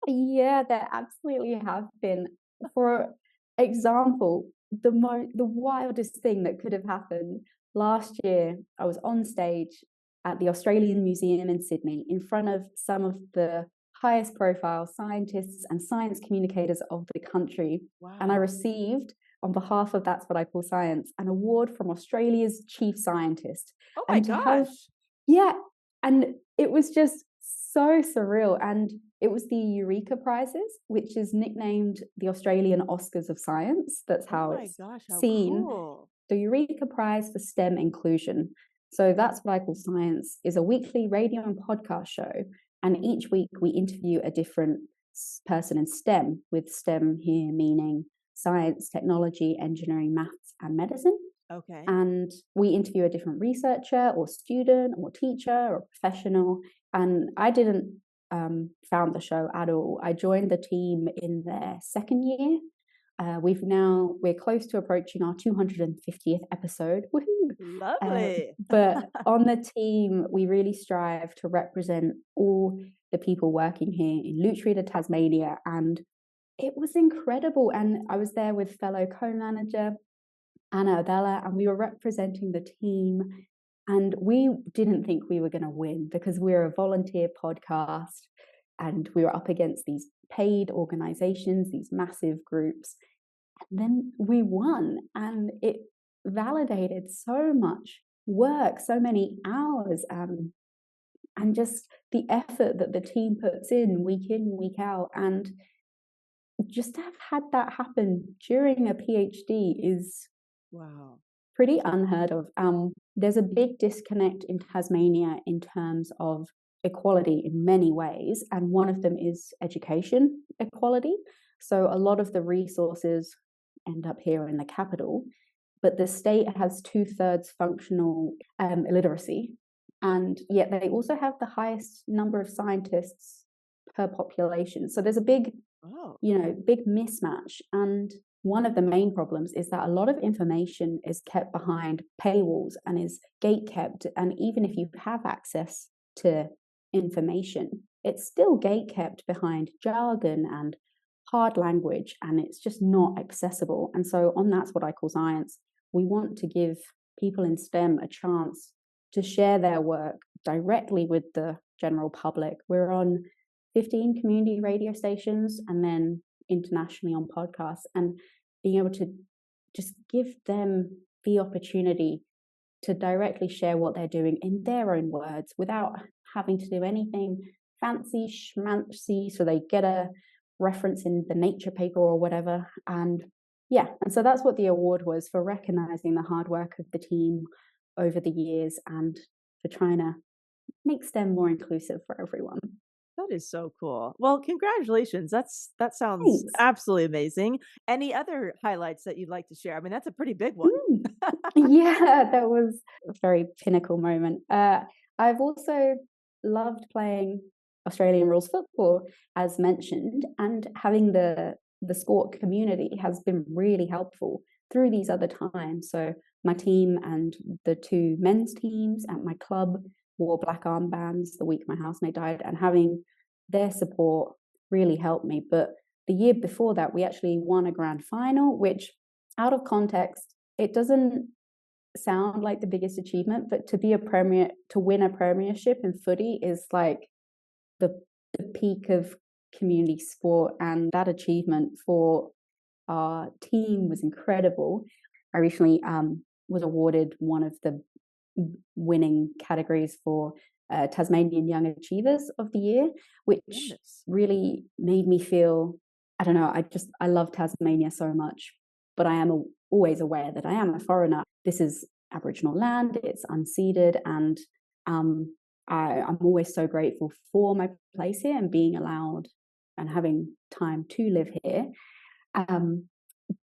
Yeah, there absolutely have been. For example, the wildest thing that could have happened last year, I was on stage at the Australian Museum in Sydney in front of some of the highest profile scientists and science communicators of the country. Wow. And I received, on behalf of That's What I Call Science, an award from Australia's chief scientist. Oh my gosh. And it was just so surreal. And it was the Eureka Prizes, which is nicknamed the Australian Oscars of Science. That's how it's seen. Cool. The Eureka Prize for STEM inclusion. So That's What I Call Science is a weekly radio and podcast show. And each week we interview a different person in STEM, with STEM here meaning science, technology, engineering, maths, and medicine. Okay. And we interview a different researcher or student or teacher or professional. And I didn't found the show at all. I joined the team in their second year. We're close to approaching our 250th episode. Woohoo! Lovely. But on the team, we really strive to represent all the people working here in Lutruwita, Tasmania, and it was incredible. And I was there with fellow co-manager Anna Adela, and we were representing the team. And we didn't think we were going to win, because we're a volunteer podcast and we were up against these paid organizations, these massive groups. And then we won, and it validated so much work, so many hours, and just the effort that the team puts in, week out. And just to have had that happen during a PhD is pretty unheard of. There's a big disconnect in Tasmania in terms of equality in many ways, and one of them is education equality. So a lot of the resources end up here in the capital, but the state has 2/3 functional illiteracy, and yet they also have the highest number of scientists per population. So there's a big mismatch. And one of the main problems is that a lot of information is kept behind paywalls and is gatekept. And even if you have access to information, it's still gatekept behind jargon and hard language, and it's just not accessible. And so on That's What I Call Science, we want to give people in STEM a chance to share their work directly with the general public. We're on 15 community radio stations and then internationally on podcasts, and being able to just give them the opportunity to directly share what they're doing in their own words without having to do anything fancy schmancy so they get a reference in the nature paper or whatever. And yeah, and so that's what the award was, for recognizing the hard work of the team over the years and for trying to make STEM more inclusive for everyone. That is so cool. Well, congratulations. That sounds Thanks. absolutely amazing. Any other highlights that you'd like to share? I mean, that's a pretty big one. Mm. Yeah, that was a very pinnacle moment. I've also loved playing Australian rules football, as mentioned, and having the sport community has been really helpful through these other times. So my team and the two men's teams at my club wore black armbands the week my housemate died, and having their support really helped me. But the year before that, we actually won a grand final, which, out of context, it doesn't sound like the biggest achievement, but to win a premiership in footy is like the, the peak of community sport, and that achievement for our team was incredible. I recently was awarded one of the winning categories for Tasmanian Young Achievers of the Year, which Goodness. really made me feel, I don't know, I love Tasmania so much, but I am always aware that I am a foreigner. This is Aboriginal land, it's unceded, and I'm always so grateful for my place here and being allowed and having time to live here.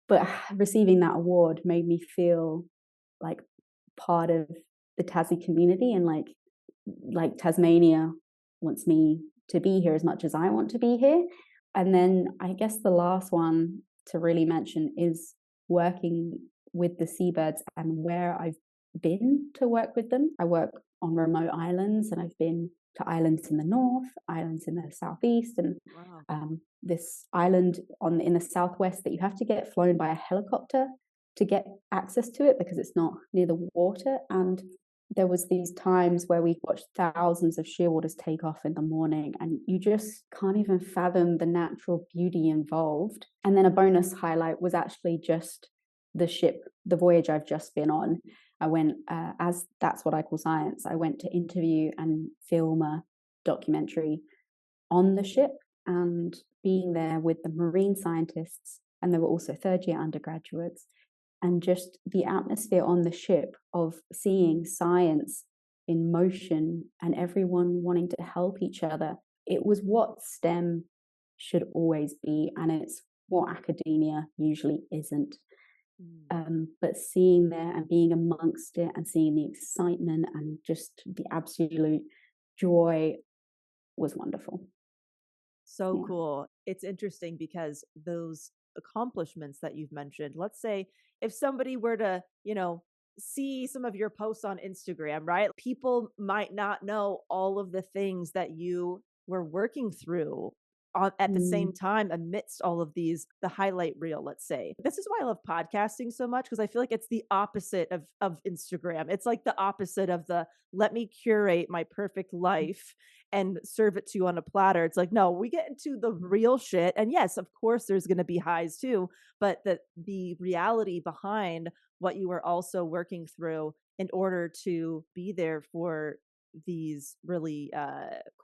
But receiving that award made me feel like part of the Tassie community, and like Tasmania wants me to be here as much as I want to be here. And then I guess the last one to really mention is working with the seabirds and where I've been to work with them. I work on remote islands, and I've been to islands in the north, islands in the southeast, and Wow. this island in the southwest that you have to get flown by a helicopter to get access to it because it's not near the water. And there was these times where we watched thousands of shearwaters take off in the morning, and you just can't even fathom the natural beauty involved. And then a bonus highlight was actually just the voyage I've just been on. I went, as that's what I call science, I went to interview and film a documentary on the ship, and being there with the marine scientists, and there were also third-year undergraduates, and just the atmosphere on the ship of seeing science in motion and everyone wanting to help each other. It was what STEM should always be, and it's what academia usually isn't. But seeing there and being amongst it and seeing the excitement and just the absolute joy was wonderful. So Yeah. cool. It's interesting because those accomplishments that you've mentioned, let's say if somebody were to, see some of your posts on Instagram, right? People might not know all of the things that you were working through at the Mm, same time amidst all of the highlight reel, let's say. This is why I love podcasting so much, because I feel like it's the opposite of Instagram. It's like the opposite of the let me curate my perfect life and serve it to you on a platter. It's like, no, we get into the real shit. And yes, of course there's going to be highs too, but the reality behind what you were also working through in order to be there for these really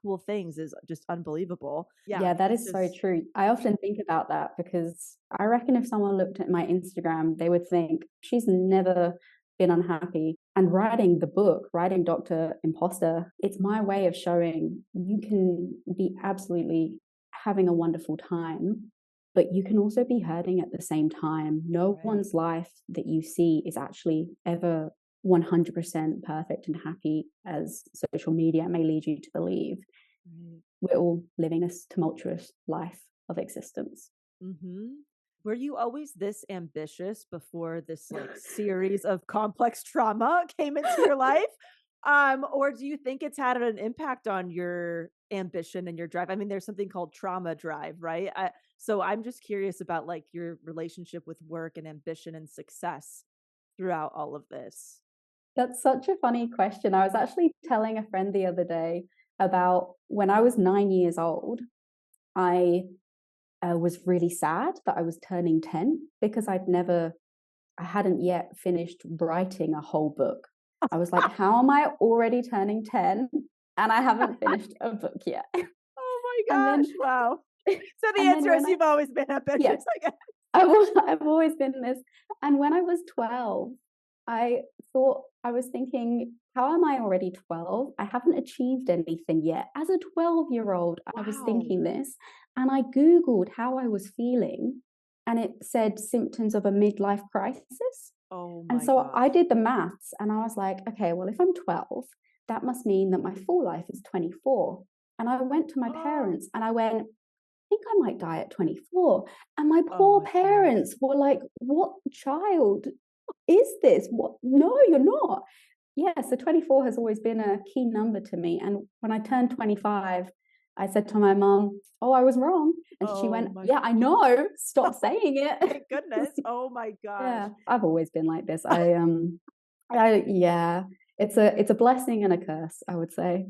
cool things is just unbelievable. Yeah, I yeah, mean, that it's is so just true. I often think about that because I reckon if someone looked at my Instagram, they would think she's never been unhappy. And writing the book, writing Dr. Imposter, it's my way of showing you can be absolutely having a wonderful time, but you can also be hurting at the same time. No right. one's life that you see is actually ever 100% perfect and happy as social media may lead you to believe. Right. We're all living this tumultuous life of existence. Were you always this ambitious before this like series of complex trauma came into your life? Or do you think it's had an impact on your ambition and your drive? I mean, there's something called trauma drive, right? So I'm just curious about like your relationship with work and ambition and success throughout all of this. That's such a funny question. I was actually telling a friend the other day, about when I was 9 years old. I was really sad that I was turning 10 because I hadn't yet finished writing a whole book. I was like, how am I already turning 10 and I haven't finished a book yet? Oh my And gosh, then, wow. So the and then answer is when you've always been yeah, ambitious, I guess. I've always been this. And when I was 12, I was thinking, how am I already 12? I haven't achieved anything yet. As a 12-year-old, I was Wow. thinking this, and I Googled how I was feeling, and it said symptoms of a midlife crisis. Oh And my so I gosh. did the maths, and I was like, okay, well, if I'm 12, that must mean that my full life is 24. And I went to my Oh, parents and I went, think I might die at 24. And my oh poor my gosh. parents were like, what child is this? What? No, you're not. Yeah, so 24 has always been a key number to me. And when I turned 25, I said to my mom, oh, I was wrong. And she Oh went, my yeah, I know. Stop saying it. thank goodness. Oh my gosh. Yeah, I've always been like this. Yeah, it's a blessing and a curse, I would say.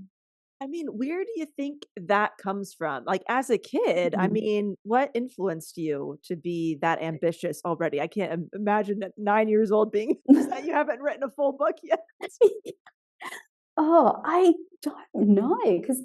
I mean, where do you think that comes from? Like as a kid, I Mm. mean, what influenced you to be that ambitious already? I can't imagine at 9 years old being that you haven't written a full book yet. Oh, I don't know because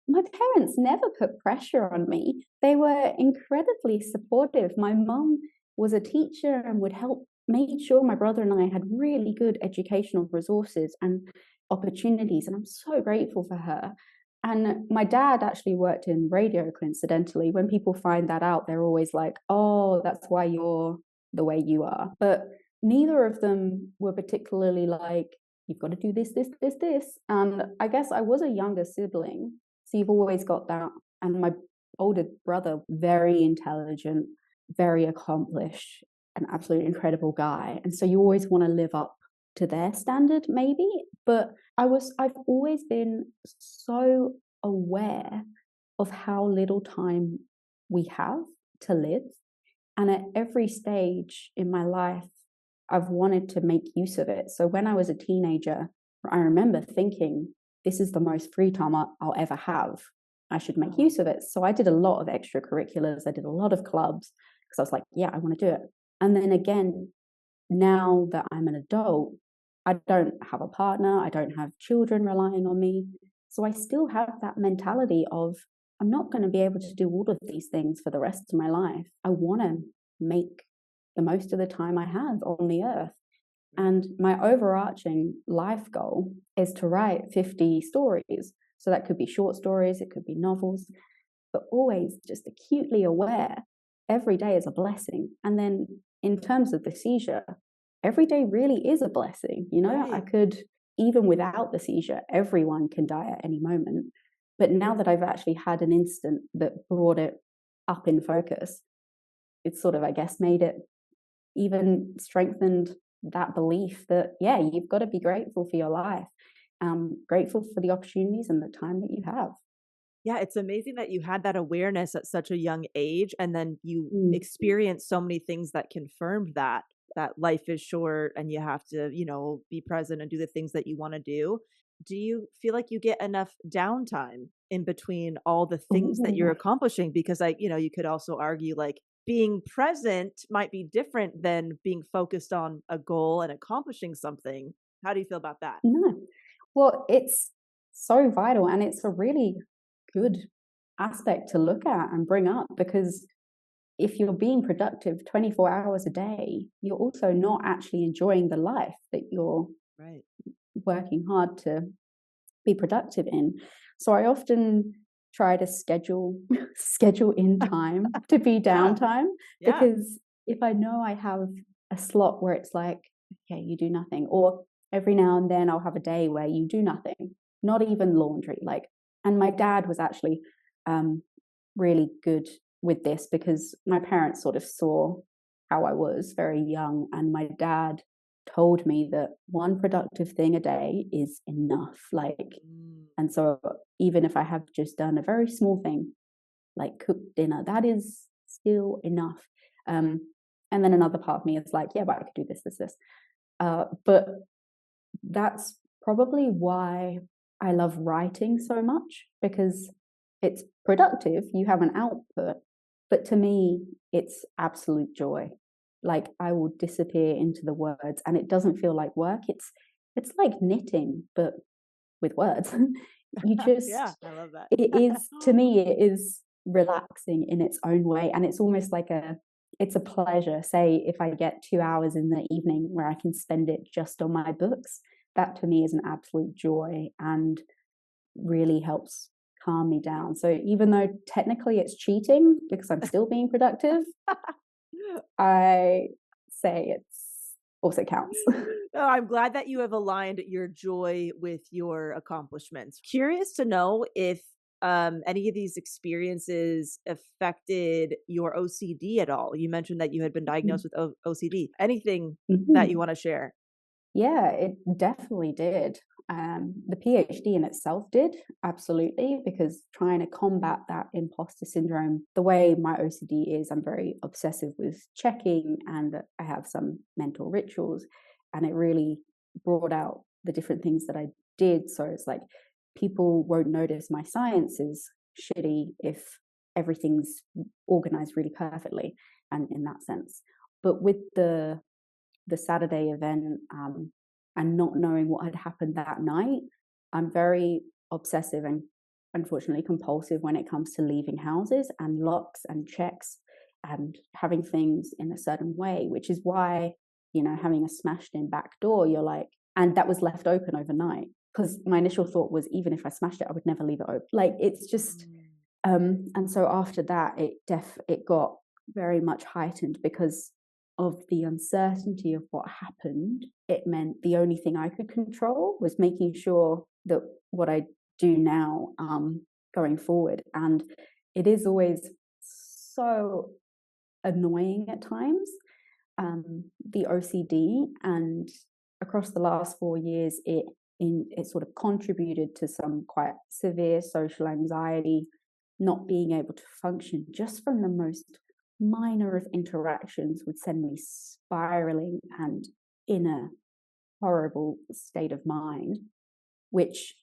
my parents never put pressure on me. They were incredibly supportive. My mum was a teacher and would help, made sure my brother and I had really good educational resources and opportunities. And I'm so grateful for her. And my dad actually worked in radio, coincidentally. When people find that out, they're always like, oh, that's why you're the way you are. But neither of them were particularly like, you've got to do this, this, this, this. And I guess I was a younger sibling. So you've always got that. And my older brother, very intelligent, very accomplished, an absolutely incredible guy. And so you always want to live up to their standard, maybe. But I've always been so aware of how little time we have to live. And at every stage in my life, I've wanted to make use of it. So when I was a teenager, I remember thinking, this is the most free time I'll ever have. I should make use of it. So I did a lot of extracurriculars. I did a lot of clubs because I was like, yeah, I want to do it. And then again, now that I'm an adult, I don't have a partner, I don't have children relying on me. So I still have that mentality of, I'm not going to be able to do all of these things for the rest of my life. I want to make the most of the time I have on the earth. And my overarching life goal is to write 50 stories. So that could be short stories, it could be novels, but always just acutely aware every day is a blessing. And then in terms of the seizure, every day really is a blessing. You know, I Right. could, even without the seizure, everyone can die at any moment. But now that I've actually had an instant that brought it up in focus, it's sort of, I guess, made it even strengthened that belief that, yeah, you've got to be grateful for your life, grateful for the opportunities and the time that you have. Yeah, it's amazing that you had that awareness at such a young age, and then you Mm. experienced so many things that confirmed that life is short and you have to, be present and do the things that you wanna do. Do you feel like you get enough downtime in between all the things that you're Ooh. accomplishing? Because you could also argue, like, being present might be different than being focused on a goal and accomplishing something. How do you feel about that? No. Well, it's so vital and it's a really good aspect to look at and bring up because if you're being productive 24 hours a day, you're also not actually enjoying the life that you're Right. working hard to be productive in. So I often try to schedule in time to be Yeah, downtime yeah. because if I know I have a slot where it's like, okay, you do nothing, or every now and then I'll have a day where you do nothing, not even laundry. Like, and my dad was actually um, really good with this because my parents sort of saw how I was very young, and my dad told me that one productive thing a day is enough. Like, Mm. and so even if I have just done a very small thing, like cooked dinner, that is still enough. Um, and then another part of me is like, yeah, but I could do this, this, this. But that's probably why I love writing so much because it's productive, you have an output, but to me, it's absolute joy. Like I will disappear into the words and it doesn't feel like work. It's like knitting, but with words. You Yeah, just I love that. it is to me it is relaxing in its own way and it's almost like it's a pleasure. Say if I get 2 hours in the evening where I can spend it just on my books, that to me is an absolute joy and really helps calm me down. So even though technically it's cheating because I'm still being productive, I say it's also counts. Oh, I'm glad that you have aligned your joy with your accomplishments. Curious to know if any of these experiences affected your OCD at all. You mentioned that you had been diagnosed with OCD. Anything that you Mhm. want to share? Yeah, it definitely did. The PhD in itself did, absolutely, because trying to combat that imposter syndrome, the way my OCD is, I'm very obsessive with checking and I have some mental rituals, and it really brought out the different things that I did. So it's like people won't notice my science is shitty if everything's organized really perfectly, and in that sense. But with the Saturday event and not knowing what had happened that night, I'm very obsessive and unfortunately compulsive when it comes to leaving houses and locks and checks and having things in a certain way, which is why, having a smashed in back door, you're like, and that was left open overnight. Because my initial thought was, even if I smashed it, I would never leave it open. Like it's just, and so after that, it got very much heightened because of the uncertainty of what happened. It meant the only thing I could control was making sure that what I do now, going forward, and it is always so annoying at times, the OCD, and across the last 4 years, it sort of contributed to some quite severe social anxiety, not being able to function just from the most minor of interactions would send me spiraling and in a horrible state of mind, which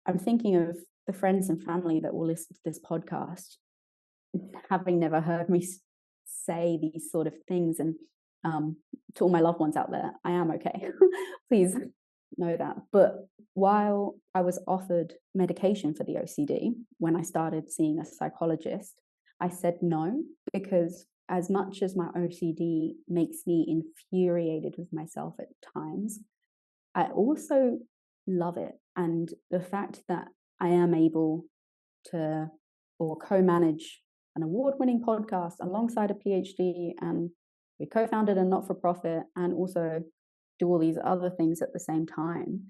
I'm thinking of the friends and family that will listen to this podcast, having never heard me say these sort of things. And to all my loved ones out there, I am okay. Please know that. But while I was offered medication for the OCD, when I started seeing a psychologist, I said no, because as much as my OCD makes me infuriated with myself at times, I also love it. And the fact that I am able to or co-manage an award-winning podcast alongside a PhD, and we co-founded a not-for-profit and also do all these other things at the same time.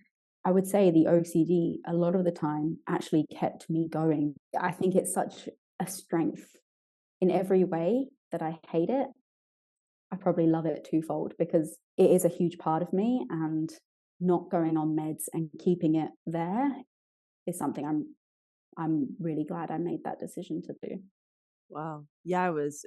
I would say the OCD a lot of the time actually kept me going. I think it's such a strength in every way that I hate it. I probably love it twofold because it is a huge part of me, and not going on meds and keeping it there is something I'm really glad I made that decision to do. Wow. Yeah, I was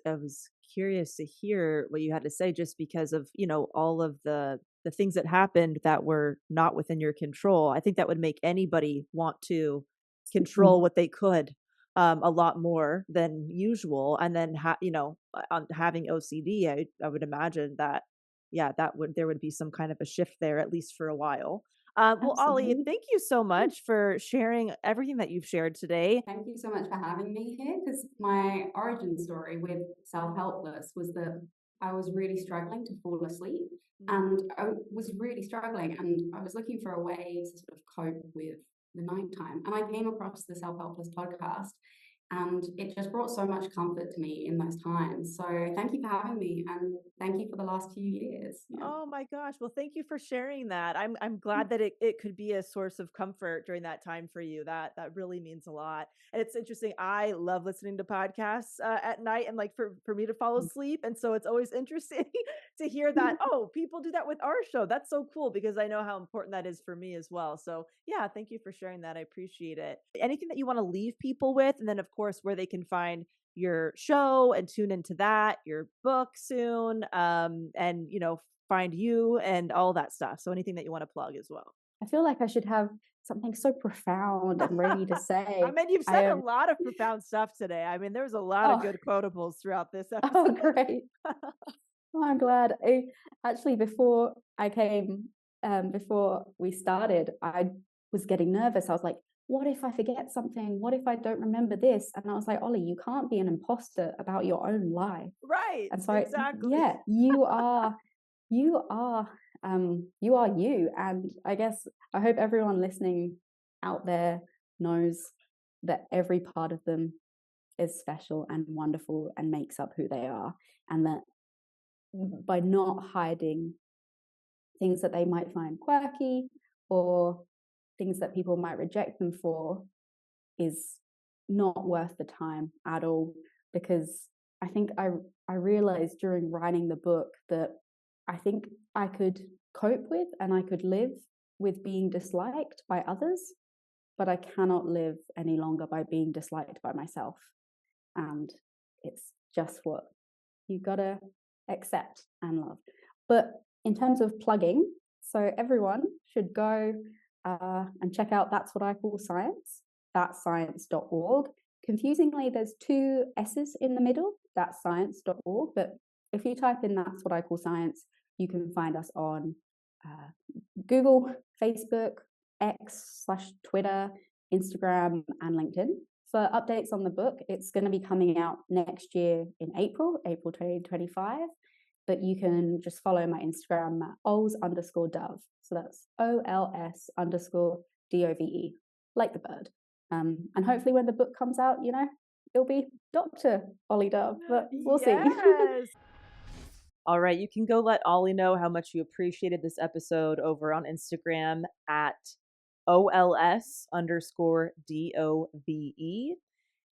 curious to hear what you had to say just because of, all of the things that happened that were not within your control. I think that would make anybody want to control what they could a lot more than usual. And then on having OCD, I would imagine that yeah, that would there would be some kind of a shift there at least for a while. Well, Ollie, Absolutely. thank you so much for sharing everything that you've shared today. Thank you so much for having me here, because my origin story with Self-Helpless was that I was really struggling to fall asleep, and I was really struggling and I was looking for a way to sort of cope with the nighttime. And I came across the Self-Helpless podcast and it just brought so much comfort to me in those times. So thank you for having me and thank you for the last few years. Yeah. Oh my gosh. Well, thank you for sharing that. I'm glad that it could be a source of comfort during that time for you. That really means a lot. And it's interesting. I love listening to podcasts at night and like for me to fall asleep. And so it's always interesting to hear that, oh, people do that with our show. That's so cool because I know how important that is for me as well. So yeah, thank you for sharing that. I appreciate it. Anything that you want to leave people with, and then of course where they can find your show and tune into that, your book soon, and find you and all that stuff. So anything that you want to plug as well. I feel like I should have something so profound and ready to say. I mean, you've said a lot of profound stuff today. I mean, there's a lot of Oh, good quotables throughout this episode. oh, great. Oh, I'm glad. Actually, before I came, before we started, I was getting nervous. I was like, what if I forget something? What if I don't remember this? And I was like, Ollie, you can't be an imposter about your own life. Right. And so, Exactly. yeah, you are you are you. And I guess I hope everyone listening out there knows that every part of them is special and wonderful and makes up who they are, and that by not hiding things that they might find quirky or things that people might reject them for is not worth the time at all. Because I think I realized during writing the book that I think I could cope with and I could live with being disliked by others, but I cannot live any longer by being disliked by myself. And it's just what you gotta accept and love. But in terms of plugging, so everyone should go and check out That's What I Call Science, thatscience.org. Confusingly, there's two S's in the middle, thatscience.org. But if you type in That's What I Call Science, you can find us on Google, Facebook, X/Twitter, Instagram, and LinkedIn. For updates on the book, it's going to be coming out next year in April 2025. But you can just follow my Instagram at Ols_Dove. So that's OLS_DOVE, like the bird. And hopefully when the book comes out, it'll be Dr. Olly Dove, but we'll see. All right, you can go let Olly know how much you appreciated this episode over on Instagram at OLS_DOVE.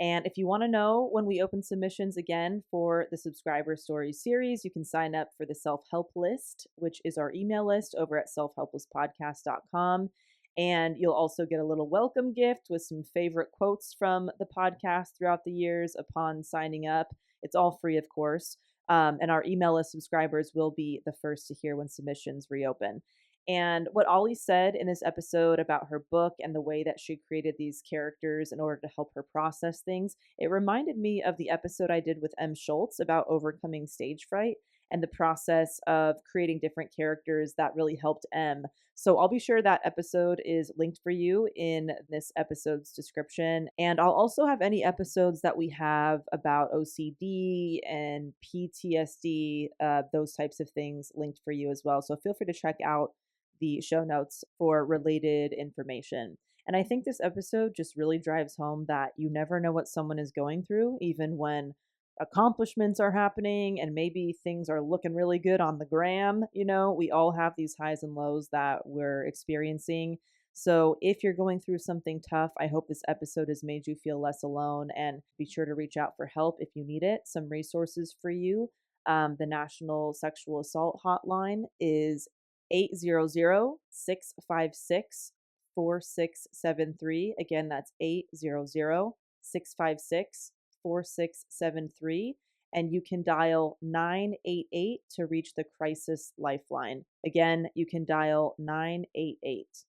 And if you want to know when we open submissions again for the Subscriber Stories series, you can sign up for the Self-Help list, which is our email list over at selfhelplesspodcast.com. And you'll also get a little welcome gift with some favorite quotes from the podcast throughout the years upon signing up. It's all free, of course. And our email list subscribers will be the first to hear when submissions reopen. And what Olly said in this episode about her book and the way that she created these characters in order to help her process things, it reminded me of the episode I did with M. Schultz about overcoming stage fright and the process of creating different characters that really helped M. So I'll be sure that episode is linked for you in this episode's description. And I'll also have any episodes that we have about OCD and PTSD, those types of things linked for you as well. So feel free to check out the show notes for related information. And I think this episode just really drives home that you never know what someone is going through, even when accomplishments are happening and maybe things are looking really good on the gram. We all have these highs and lows that we're experiencing. So if you're going through something tough, I hope this episode has made you feel less alone, and be sure to reach out for help if you need it. Some resources for you. The National Sexual Assault Hotline is 800-656-4673. Again, that's 800-656-4673. And you can dial 988 to reach the Crisis Lifeline. Again, you can dial 988.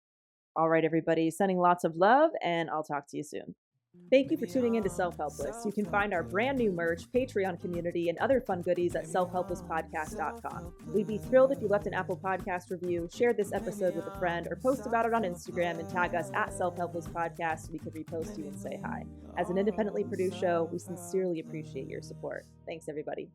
All right, everybody, sending lots of love, and I'll talk to you soon. Thank you for tuning in to Self-Helpless. You can find our brand new merch, Patreon community, and other fun goodies at selfhelplesspodcast.com. We'd be thrilled if you left an Apple Podcast review, shared this episode with a friend, or post about it on Instagram and tag us at Self-Helpless Podcast so we could repost you and say hi. As an independently produced show, we sincerely appreciate your support. Thanks, everybody.